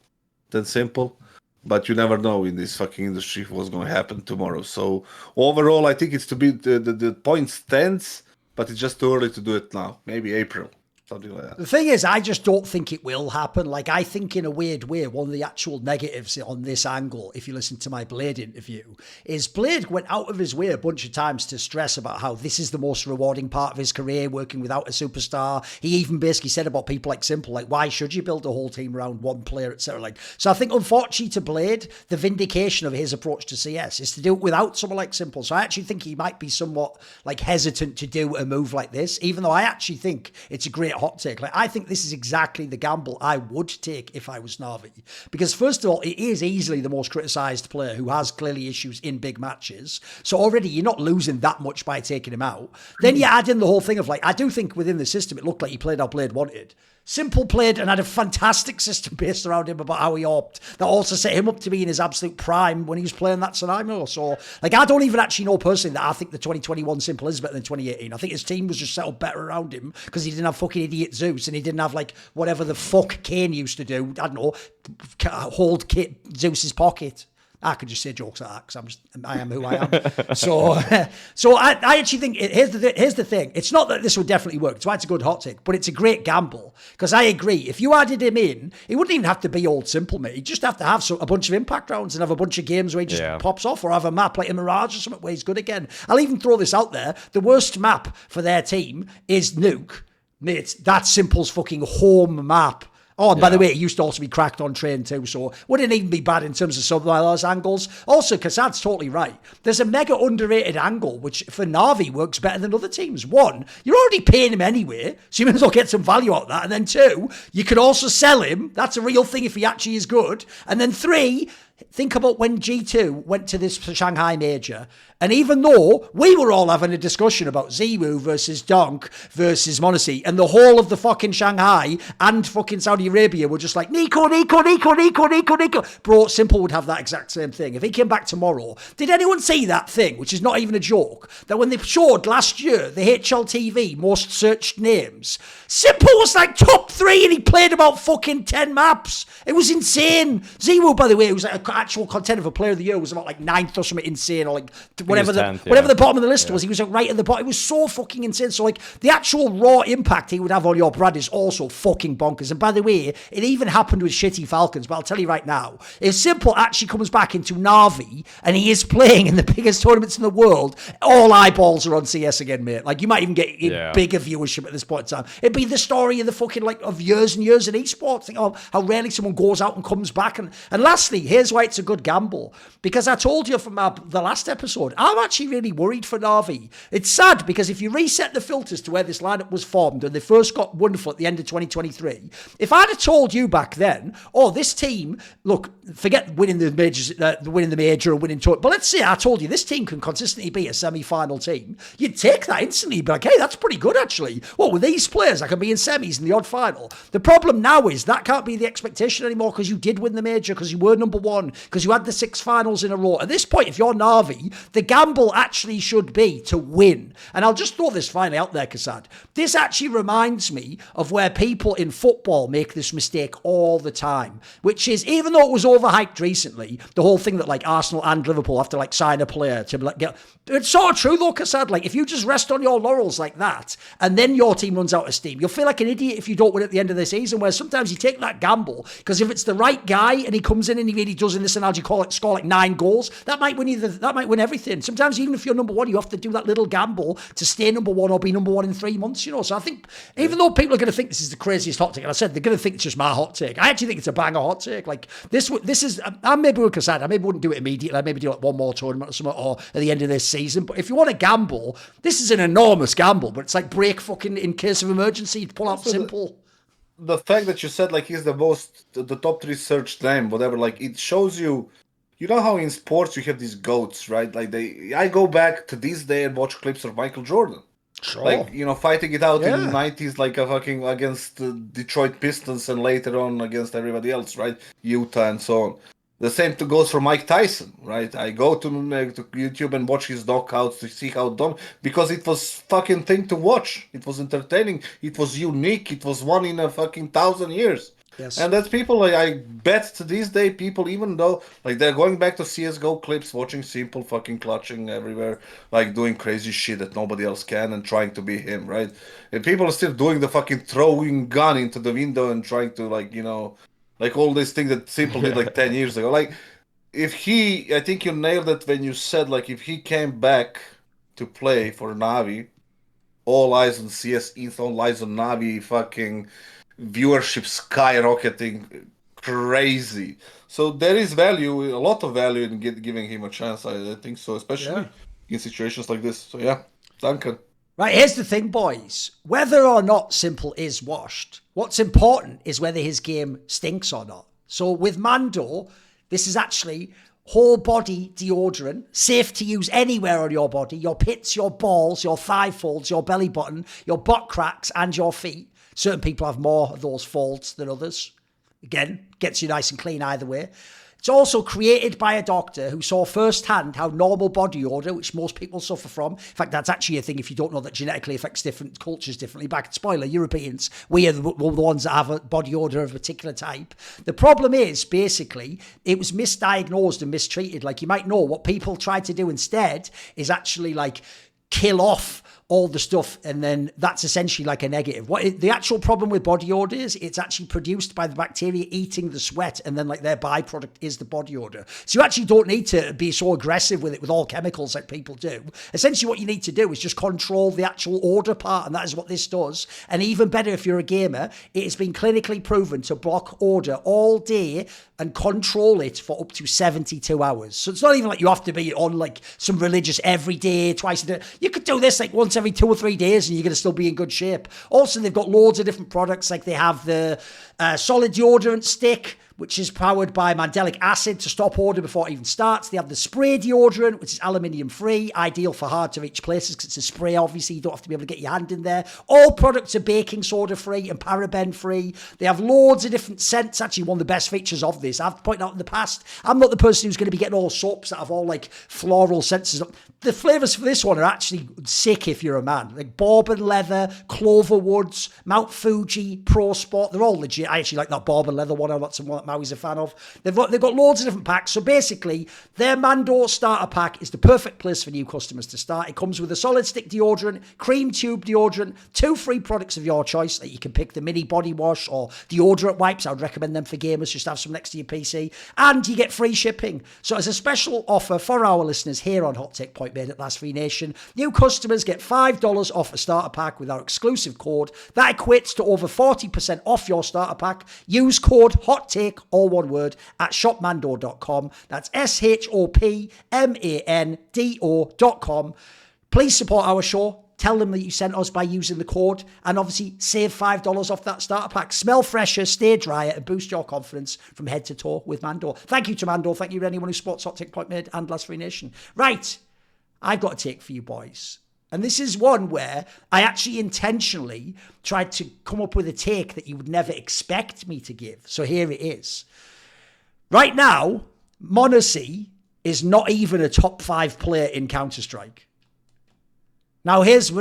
Simple. But you never know in this fucking industry what's going to happen tomorrow. So overall, I think it's to be the point stands, but it's just too early to do it now. Maybe April. Something like that. The thing is, I just don't think it will happen. Like, I think in a weird way, one of the actual negatives on this angle, if you listen to my Blade interview, is Blade went out of his way a bunch of times to stress about how this is the most rewarding part of his career, working without a superstar. He even basically said about people like Simple, like, why should you build a whole team around one player, etc. Like, so I think, unfortunately to Blade, the vindication of his approach to CS is to do it without someone like Simple. So I actually think he might be somewhat like hesitant to do a move like this, even though I actually think it's a great hot take. Like, I think this is exactly the gamble I would take if I was NAVI. Because first of all, it is easily the most criticised player who has clearly issues in big matches. So already you're not losing that much by taking him out. Then you add in the whole thing of like, I do think within the system, it looked like he played how Blade wanted. Simple played and had a fantastic system based around him about how he opted that also set him up to be in his absolute prime when he was playing that scenario. So, like, I don't even actually know personally that I think the 2021 Simple is better than 2018. I think his team was just set up better around him because he didn't have fucking idiot Zeus and he didn't have, like, whatever the fuck Kane used to do. I don't know, hold Zeus's pocket. I could just say jokes like that because I am who I am. So I actually think, here's the thing. It's not that this would definitely work. It's why it's a good hot take, but it's a great gamble because I agree. If you added him in, he wouldn't even have to be old Simple, mate. He'd just have to have a bunch of impact rounds and have a bunch of games where he just pops off, or have a map like a Mirage or something where he's good again. I'll even throw this out there. The worst map for their team is Nuke. Mate, that's Simple's fucking home map. Oh, and by the way, it used to also be cracked on train too, so wouldn't even be bad in terms of some of those angles. Also, Kassad's totally right. There's a mega underrated angle, which for NAVI works better than other teams. One, you're already paying him anyway, so you may as well get some value out of that. And then two, you could also sell him. That's a real thing if he actually is good. And then three, think about when G2 went to this Shanghai major, and even though we were all having a discussion about Ziwu versus Donk versus M0NESY, and the whole of the fucking Shanghai and fucking Saudi Arabia were just like, NiKo. Bro, Simple would have that exact same thing. If he came back tomorrow, did anyone see that thing, which is not even a joke, that when they showed last year, the HLTV most searched names, Simple was like top 3 and he played about fucking 10 maps. It was insane. Ziwu, by the way, was like an actual contender for Player of the Year, was about like 9th or something insane, or like whatever the bottom of the list was. He was like right at the bottom. It was so fucking insane. So like the actual raw impact he would have on your brand is also fucking bonkers. And by the way, it even happened with shitty Falcons. But I'll tell you right now, if Simple actually comes back into NAVI and he is playing in the biggest tournaments in the world, all eyeballs are on CS again, mate. Like you might even get bigger viewership at this point in time. It'd be the story of the fucking of years and years in esports. Think of how rarely someone goes out and comes back. And lastly, here's why it's a good gamble. Because I told you from the last episode, I'm actually really worried for NAVI. It's sad because if you reset the filters to where this lineup was formed and they first got wonderful at the end of 2023, if I'd have told you back then, oh, this team, look, forget winning the majors, winning the major or winning tour, but let's say I told you this team can consistently be a semi-final team, you'd take that instantly. You'd be like, hey, that's pretty good actually. Well, with these players, I can be in semis in the odd final. The problem now is that can't be the expectation anymore because you did win the major, because you were number one, because you had the 6 finals in a row. At this point, if you're NAVI, the gamble actually should be to win. And I'll just throw this finally out there, Kassad. This actually reminds me of where people in football make this mistake all the time, which is, even though it was overhyped recently, the whole thing that like Arsenal and Liverpool have to like sign a player to like get... It's sort of true though, Kassad. Like if you just rest on your laurels like that, and then your team runs out of steam, you'll feel like an idiot if you don't win at the end of the season, where sometimes you take that gamble, because if it's the right guy and he comes in and he really does, in this analogy, score like 9 goals, that might win everything. Sometimes even if you're number one, you have to do that little gamble to stay number one or be number one in 3 months, you know. So I think, even though people are going to think this is the craziest hot take, and I said they're going to think it's just my hot take, I actually think it's a banger hot take. Like this is, I maybe with Kassad, I maybe wouldn't do it immediately, I maybe do like one more tournament or something, or at the end of this season. But if you want to gamble, this is an enormous gamble, but it's like break fucking in case of emergency, pull out simple. The fact that you said like he's the top 3 searched name, whatever, like it shows you know how in sports you have these GOATs, right? Like I go back to this day and watch clips of Michael Jordan. Sure. Like, you know, fighting it out in the 90s, like a fucking against the Detroit Pistons and later on against everybody else, right? Utah and so on. The same goes for Mike Tyson, right? I go to YouTube and watch his knockouts to see how done, because it was fucking thing to watch. It was entertaining. It was unique. It was one in a fucking 1,000 years. Yes. And that's people, like, I bet to this day, people, even though, like, they're going back to CSGO clips, watching Simple fucking clutching everywhere, like, doing crazy shit that nobody else can and trying to be him, right? And people are still doing the fucking throwing gun into the window and trying to, like, you know, like all these things that Simple did, like, 10 years ago. Like, I think you nailed it when you said, like, if he came back to play for NAVI, all eyes on CS, all eyes on NAVI, fucking... viewership skyrocketing crazy. So there is value, a lot of value in giving him a chance. I think so, especially in situations like this. So yeah, Duncan. Right, here's the thing, boys. Whether or not Simple is washed, what's important is whether his game stinks or not. So with Mando, this is actually whole body deodorant, safe to use anywhere on your body, your pits, your balls, your thigh folds, your belly button, your butt cracks, and your feet. Certain people have more of those folds than others. Again, gets you nice and clean either way. It's also created by a doctor who saw firsthand how normal body odor, which most people suffer from. In fact, that's actually a thing if you don't know that genetically affects different cultures differently. Back, spoiler, Europeans, we are the ones that have a body odor of a particular type. The problem is, basically, it was misdiagnosed and mistreated. Like, you might know what people tried to do instead is actually, like, kill off all the stuff, and then that's essentially like a negative. The actual problem with body odor is it's actually produced by the bacteria eating the sweat, and then like their byproduct is the body odor. So you actually don't need to be so aggressive with it with all chemicals like people do. Essentially what you need to do is just control the actual odor part, and that is what this does. And even better if you're a gamer, it has been clinically proven to block odor all day and control it for up to 72 hours. So it's not even like you have to be on like some religious every day, twice a day. You could do this like once every 2 or 3 days and you're going to still be in good shape. Also, they've got loads of different products. Like they have the solid deodorant stick, which is powered by mandelic acid to stop odor before it even starts. They have the spray deodorant, which is aluminium free, ideal for hard to reach places because it's a spray, obviously. You don't have to be able to get your hand in there. All products are baking soda free and paraben free. They have loads of different scents. Actually, one of the best features of this, I've pointed out in the past, I'm not the person who's going to be getting all soaps that have all like floral scents. The flavours for this one are actually sick if you're a man. Like bourbon leather, clover woods, Mount Fuji, Pro Sport. They're all legit. I actually like that bourbon leather one. I got some one that Maui's a fan of. They've got loads of different packs. So basically, their Mando starter pack is the perfect place for new customers to start. It comes with a solid stick deodorant, cream tube deodorant, 2 free products of your choice. Like you can pick the mini body wash or deodorant wipes. I would recommend them for gamers. Just have some next to your PC. And you get free shipping. So as a special offer for our listeners here on Hot Take Point Made at Last Free Nation, new customers get $5 off a starter pack with our exclusive code. That equates to over 40% off your starter pack. Use code HOTTAKE Hotake, all one word, at shopmando.com. That's shopmando.com. Please support our show. Tell them that you sent us by using the code, and obviously save $5 off that starter pack. Smell fresher, stay drier, and boost your confidence from head to toe with Mando. Thank you to Mando. Thank you to anyone who supports Hot Take Point Made and Last Free Nation. Right, I've got a take for you boys. And this is one where I actually intentionally tried to come up with a take that you would never expect me to give. So here it is. Right now, m0NESY is not even a top 5 player in Counter-Strike. Now, here's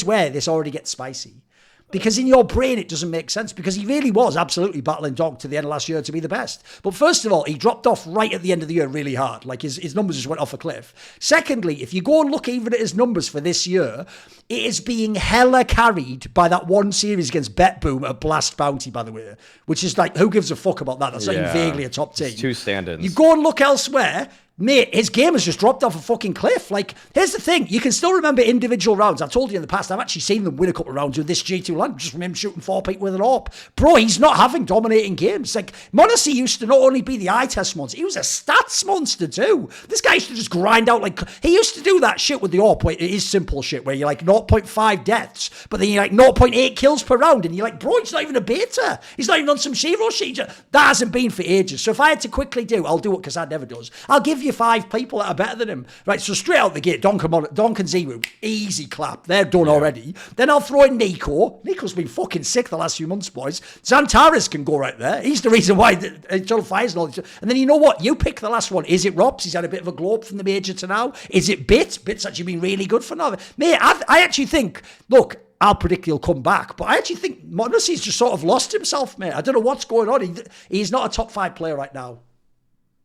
where this already gets spicy. Because in your brain, it doesn't make sense. Because he really was absolutely battling dog to the end of last year to be the best. But first of all, he dropped off right at the end of the year really hard. Like his numbers just went off a cliff. Secondly, if you go and look even at his numbers for this year, it is being hella carried by that one series against Bet Boom at Blast Bounty, by the way. Which is like, who gives a fuck about that? That's not even vaguely a top team. It's 2 stand-ins. You go and look elsewhere. Mate, his game has just dropped off a fucking cliff. Like, here's the thing. You can still remember individual rounds. I've told you in the past, I've actually seen them win a couple of rounds with this G2 land, just from him shooting 4 people with an AWP. Bro, he's not having dominating games. Like, m0NESY used to not only be the eye test monster, he was a stats monster too. This guy used to just grind out, like, he used to do that shit with the AWP, where it is simple shit, where you're like 0.5 deaths, but then you're like 0.8 kills per round, and you're like, bro, he's not even a beta. He's not even on some Shiro shit. That hasn't been for ages. So if I had to quickly do, I'll do what kassad never does. I'll give you 5 people that are better than him. Right, so straight out the gate, Duncan Zero, easy clap. They're done already. Then I'll throw in NiKo. NiKo's been fucking sick the last few months, boys. Xantares can go right there. He's the reason why Eternal Fires and all this. And then you know what? You pick the last one. Is it ropz? He's had a bit of a glow up from the major to now. Is it Bit? Bit's actually been really good for now. Mate, I actually think, look, I'll predict he'll come back, but I actually think m0NESY's just sort of lost himself, mate. I don't know what's going on. He's not a top 5 player right now.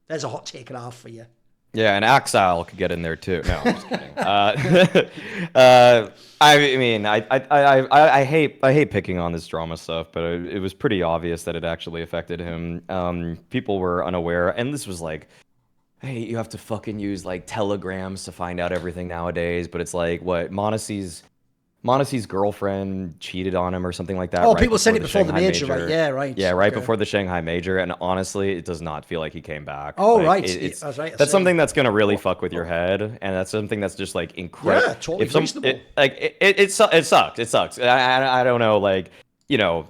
There's a hot take and a half for you. Yeah, and Axile could get in there too. No, I'm just kidding. I mean, I hate picking on this drama stuff, but it was pretty obvious that it actually affected him. People were unaware, and this was like, hey, you have to fucking use like telegrams to find out everything nowadays. But it's like, what, m0NESY's girlfriend cheated on him or something like that. Oh, people said it before the major, right? Yeah, right. Yeah, right before the Shanghai major, and honestly, it does not feel like he came back. Oh, like, right. That's something that's gonna really fuck with your head, and that's something that's just like incredible. Yeah, totally reasonable. It sucks. It sucks. I don't know, like, you know,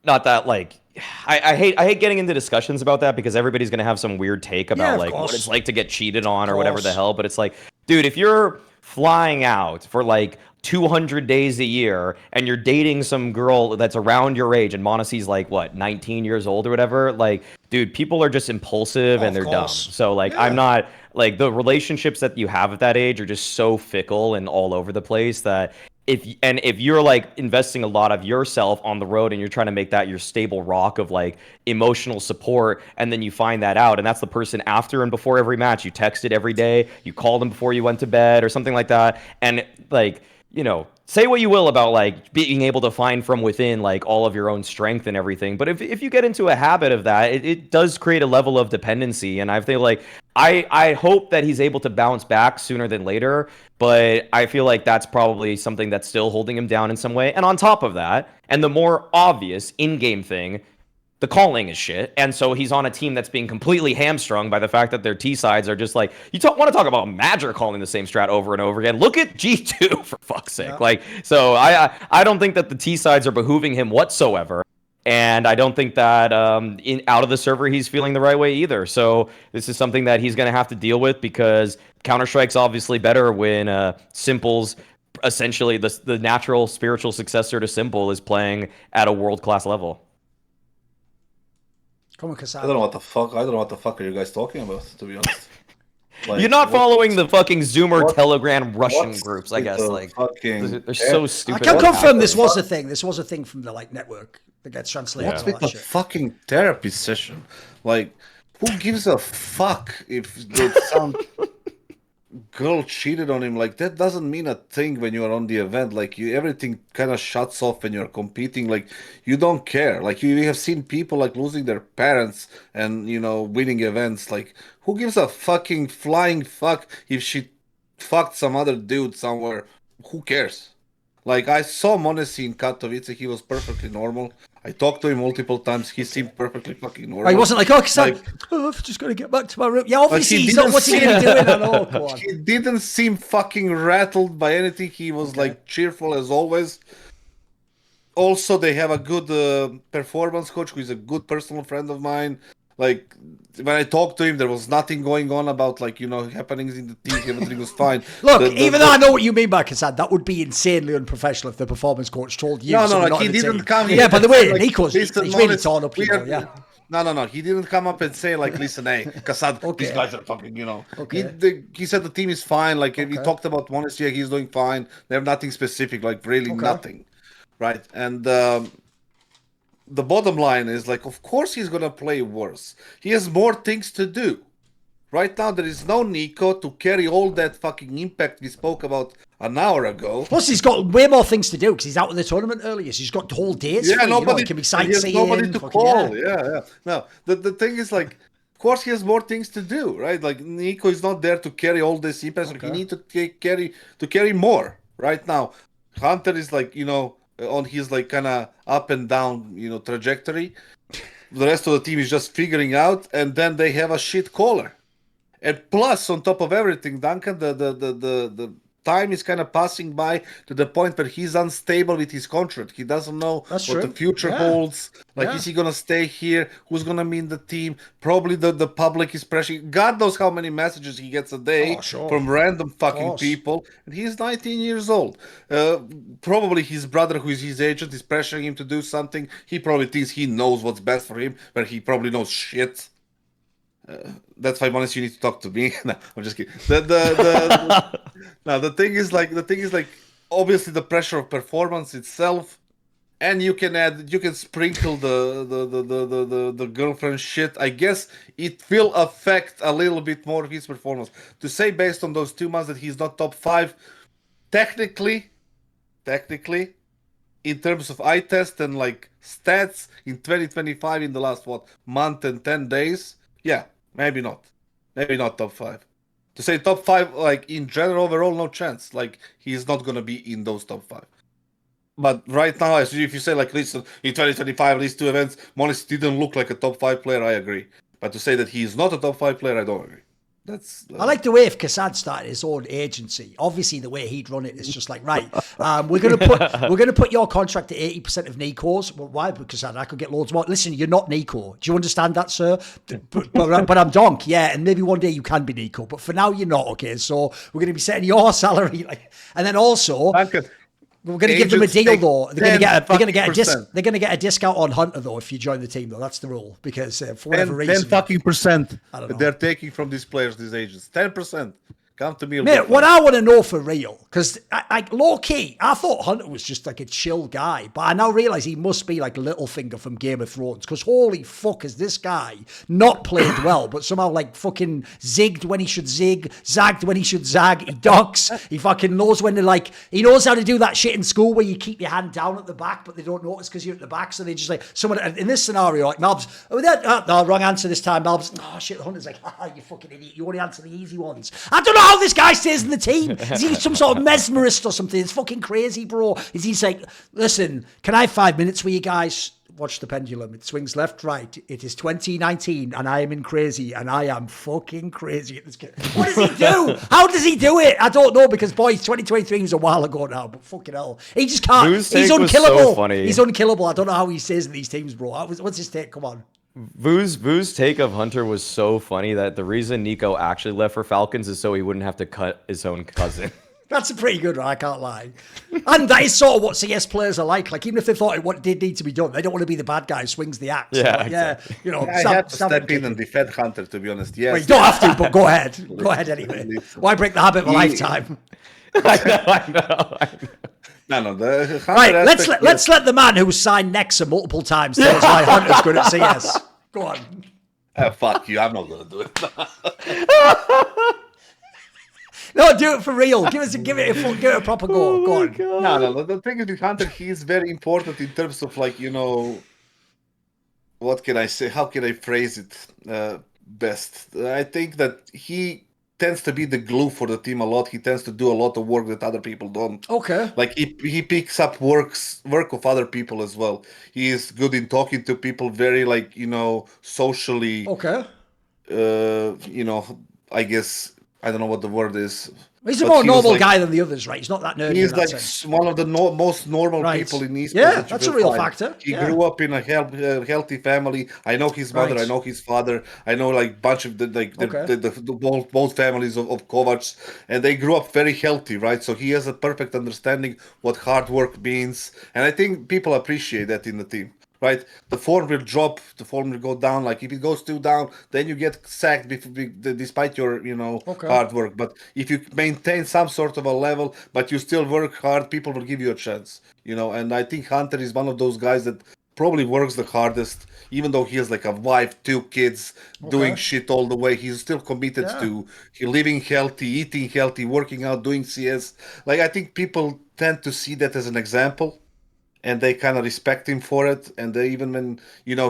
not that like. I hate getting into discussions about that because everybody's gonna have some weird take about like what it's like to get cheated on or whatever the hell. But it's like, dude, if you're flying out for like 200 days a year and you're dating some girl that's around your age and m0NESY's like what 19 years old or whatever, like, dude, people are just impulsive and they're dumb. So like, I'm not like, the relationships that you have at that age are just so fickle and all over the place that if you're like investing a lot of yourself on the road and you're trying to make that your stable rock of like emotional support, and then you find that out, and that's the person after and before every match you texted every day, you called them before you went to bed or something like that, and like, you know, say what you will about like being able to find from within like all of your own strength and everything, but if you get into a habit of that, it does create a level of dependency. And I feel like I hope that he's able to bounce back sooner than later, but I feel like that's probably something that's still holding him down in some way. And on top of that, and the more obvious in-game thing, the calling is shit, and so he's on a team that's being completely hamstrung by the fact that their T-sides are just like, want to talk about Magic calling the same strat over and over again. Look at G2, for fuck's sake. Yeah. Like, so I don't think that the T-sides are behooving him whatsoever, and I don't think that out of the server he's feeling the right way either. So this is something that he's going to have to deal with, because Counter-Strike's obviously better when s1mPLE's essentially the natural spiritual successor to s1mPLE is playing at a world-class level. I don't know what the fuck are you guys talking about, to be honest. Like, you're not following the fucking Zoomer Telegram Russian groups, I guess. Like, they're so stupid. I can confirm this was a thing. This was a thing from the like network that gets translated. What's with the fucking therapy session? Like, who gives a fuck if some girl cheated on him? Like, that doesn't mean a thing when you are on the event. Like, everything kind of shuts off when you're competing. Like, you don't care. Like, you have seen people like losing their parents and, you know, winning events. Like, who gives a fucking flying fuck if she fucked some other dude somewhere? Who cares? Like, I saw m0NESY in Katowice. He was perfectly normal. I talked to him multiple times. He seemed perfectly fucking normal. He wasn't like, oh, I've just got to get back to my room. Yeah, obviously he's not. What's he going to be doing at all? Go on. He didn't seem fucking rattled by anything. He was like cheerful as always. Also, they have a good performance coach who is a good personal friend of mine. Like, when I talked to him, there was nothing going on about, like, you know, happenings in the team. Everything was fine. Look, even though I know what you mean by kassad, that would be insanely unprofessional if the performance coach told you. No, he didn't come here. Yeah, by the way, like, NiKo's he's really torn up people, yeah. No. He didn't come up and say, like, listen, hey, kassad, these guys are fucking, you know. He said the team is fine. Like, we talked about M0NESY, he's doing fine. They have nothing specific, like, really nothing. Right? And the bottom line is, like, of course he's going to play worse. He has more things to do. Right now, there is no NiKo to carry all that fucking impact we spoke about an hour ago. Plus, he's got way more things to do because he's out of the tournament earlier. So he's got whole days. Yeah, nobody can be sightseeing. Nobody to call. Yeah. No, the thing is, like, of course he has more things to do, right? Like, NiKo is not there to carry all this impact. So he needs to carry more right now. Hunter is, like, you know, on his, like, kind of up and down, you know, trajectory. The rest of the team is just figuring out, and then they have a shit caller. And plus, on top of everything, Duncan, the time is kind of passing by to the point where he's unstable with his contract. He doesn't know what the future holds. Like, is he going to stay here? Who's going to be in the team? Probably the public is pressuring. God knows how many messages he gets a day from random fucking people. And he's 19 years old. Probably his brother, who is his agent, is pressuring him to do something. He probably thinks he knows what's best for him, but he probably knows shit. That's why, M0NESY, you need to talk to me. No, I'm just kidding. The thing is like obviously the pressure of performance itself, and you can sprinkle the girlfriend shit. I guess it will affect a little bit more of his performance. To say based on those 2 months that he's not top 5, technically, in terms of eye test and like stats in 2025 in the last month and 10 days. Yeah, maybe not top 5. To say top 5, like, in general, overall, no chance. Like, he's not gonna be in those top 5. But right now, if you say, like, listen, in 2025, these 2 events, M0NESY didn't look like a top 5 player, I agree. But to say that he's not a top 5 player, I don't agree. I like the way if kassad started his own agency. Obviously, the way he'd run it is just like, right, we're gonna put your contract at 80% of NiKo's. Well, why? Because I could get loads more. Listen, you're not NiKo. Do you understand that, sir? But I'm Donk, yeah, and maybe one day you can be NiKo. But for now, you're not. Okay, so we're gonna be setting your salary, like, and then also. Duncan. We're going to give them a deal, though. They're going to get a discount on Hunter, though, if you join the team, though. That's the rule, because for whatever reason, 10% they're taking from these players, these agents. 10%. Come to me. Mate, what I want to know for real, because I low key, I thought Hunter was just like a chill guy, but I now realize he must be like Littlefinger from Game of Thrones, because holy fuck, has this guy not played well, but somehow like fucking zigged when he should zig, zagged when he should zag, he ducks, he fucking knows when to, like, he knows how to do that shit in school where you keep your hand down at the back, but they don't notice because you're at the back, so they just like, someone, in this scenario, like Malbs, no, wrong answer this time, Malbs, oh shit, the Hunter's like, you fucking idiot, you only answer the easy ones. I don't know how this guy stays in the team. Is he some sort of mesmerist or something? It's fucking crazy, bro. Is he like, listen, can I have 5 minutes with you guys? Watch the pendulum. It swings left, right. It is 2019 and I am in crazy and I am fucking crazy at this game. What does he do? How does he do it? I don't know, because boys, 2023 was a while ago now, but fucking hell. He just can't. He's unkillable. So funny. He's unkillable. I don't know how he stays in these teams, bro. What's his take? Come on. Vu's take of Hunter was so funny that the reason NiKo actually left for Falcons is so he wouldn't have to cut his own cousin. That's a pretty good one, I can't lie. And that is sort of what CS players are like. Like, even if they thought it did need to be done, they don't want to be the bad guy who swings the axe. Yeah, like, exactly. You know, I have to step in and defend Hunter, to be honest. Yes. Well, you don't have to, but go ahead. Go ahead anyway. Why break the habit of a lifetime? I know. No. Right, let's let the man who's signed Nexa multiple times tell us why Hunter's good at CS. Go on. Fuck you, I'm not going to do it. No, do it for real. Give it a proper go. Go on. No. The thing is with Hunter, he's very important in terms of, like, you know, what can I say? How can I phrase it best? I think that he tends to be the glue for the team a lot. He tends to do a lot of work that other people don't. Okay. Like he picks up work of other people as well. He is good in talking to people, very like, socially. Okay. I guess I don't know what the word is. He's a more normal guy than the others, right? He's not that nerdy. He's like one of the most normal people in esports. Yeah, that's a real factor. He grew up in a healthy family. I know his mother. I know his father. I know like bunch of both families of Kovacs, and they grew up very healthy, right? So he has a perfect understanding what hard work means, and I think people appreciate that in the team. Right, the form will drop, the form will go down. Like if it goes too down, then you get sacked despite your hard work. But if you maintain some sort of a level, but you still work hard, people will give you a chance. And I think Hunter is one of those guys that probably works the hardest, even though he has like a wife, 2 kids, doing shit all the way. He's still committed to living healthy, eating healthy, working out, doing CS. Like I think people tend to see that as an example. And they kind of respect him for it. And they, even when,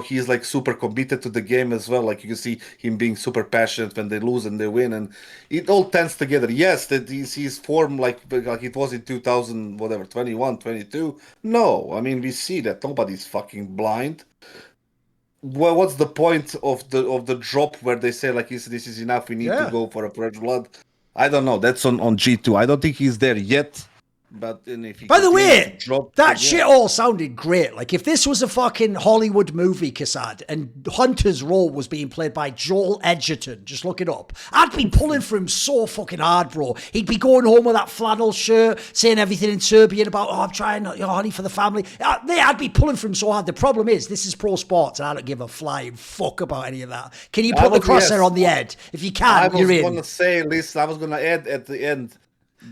he's like super committed to the game as well. Like you can see him being super passionate when they lose and they win. And it all tends together. Yes, that he's formed like it was in 21, 22. No, I mean, we see that nobody's fucking blind. Well, what's the point of the drop where they say like, this is enough, we need to go for a fresh blood? I don't know. That's on G2. I don't think he's there yet. But then if by the way, that shit all sounded great. Like if this was a fucking Hollywood movie, Kassad, and Hunter's role was being played by Joel Edgerton, just look it up, I'd be pulling for him so fucking hard, bro. He'd be going home with that flannel shirt, saying everything in Serbian about, I'm trying, honey, for the family. I'd be pulling for him so hard. The problem is, this is pro sports, and I don't give a flying fuck about any of that. Can you put the crosshair on the head? If you can, you're in. I was going to add at the end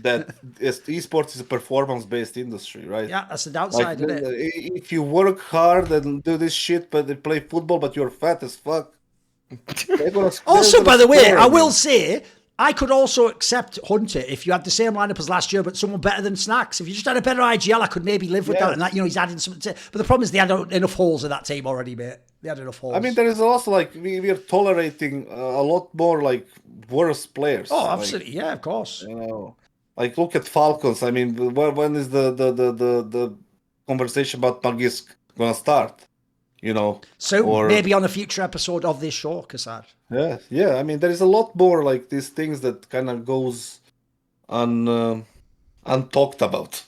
that esports is a performance-based industry, right? Yeah, that's the downside of it. If you work hard and do this shit, but they play football, but you're fat as fuck. Also, by the way, I will say, I could also accept Hunter if you had the same lineup as last year, but someone better than Snacks. If you just had a better IGL, I could maybe live with that. And that, he's adding something. But the problem is they had enough holes in that team already, mate. They had enough holes. I mean, there is also like we are tolerating a lot more like worse players. Oh, absolutely, yeah, of course. Like look at Falcons. I mean, when is the conversation about Magisk gonna start? So maybe on a future episode of this show, Kassad. Yeah. I mean, there is a lot more like these things that kind of goes untalked about.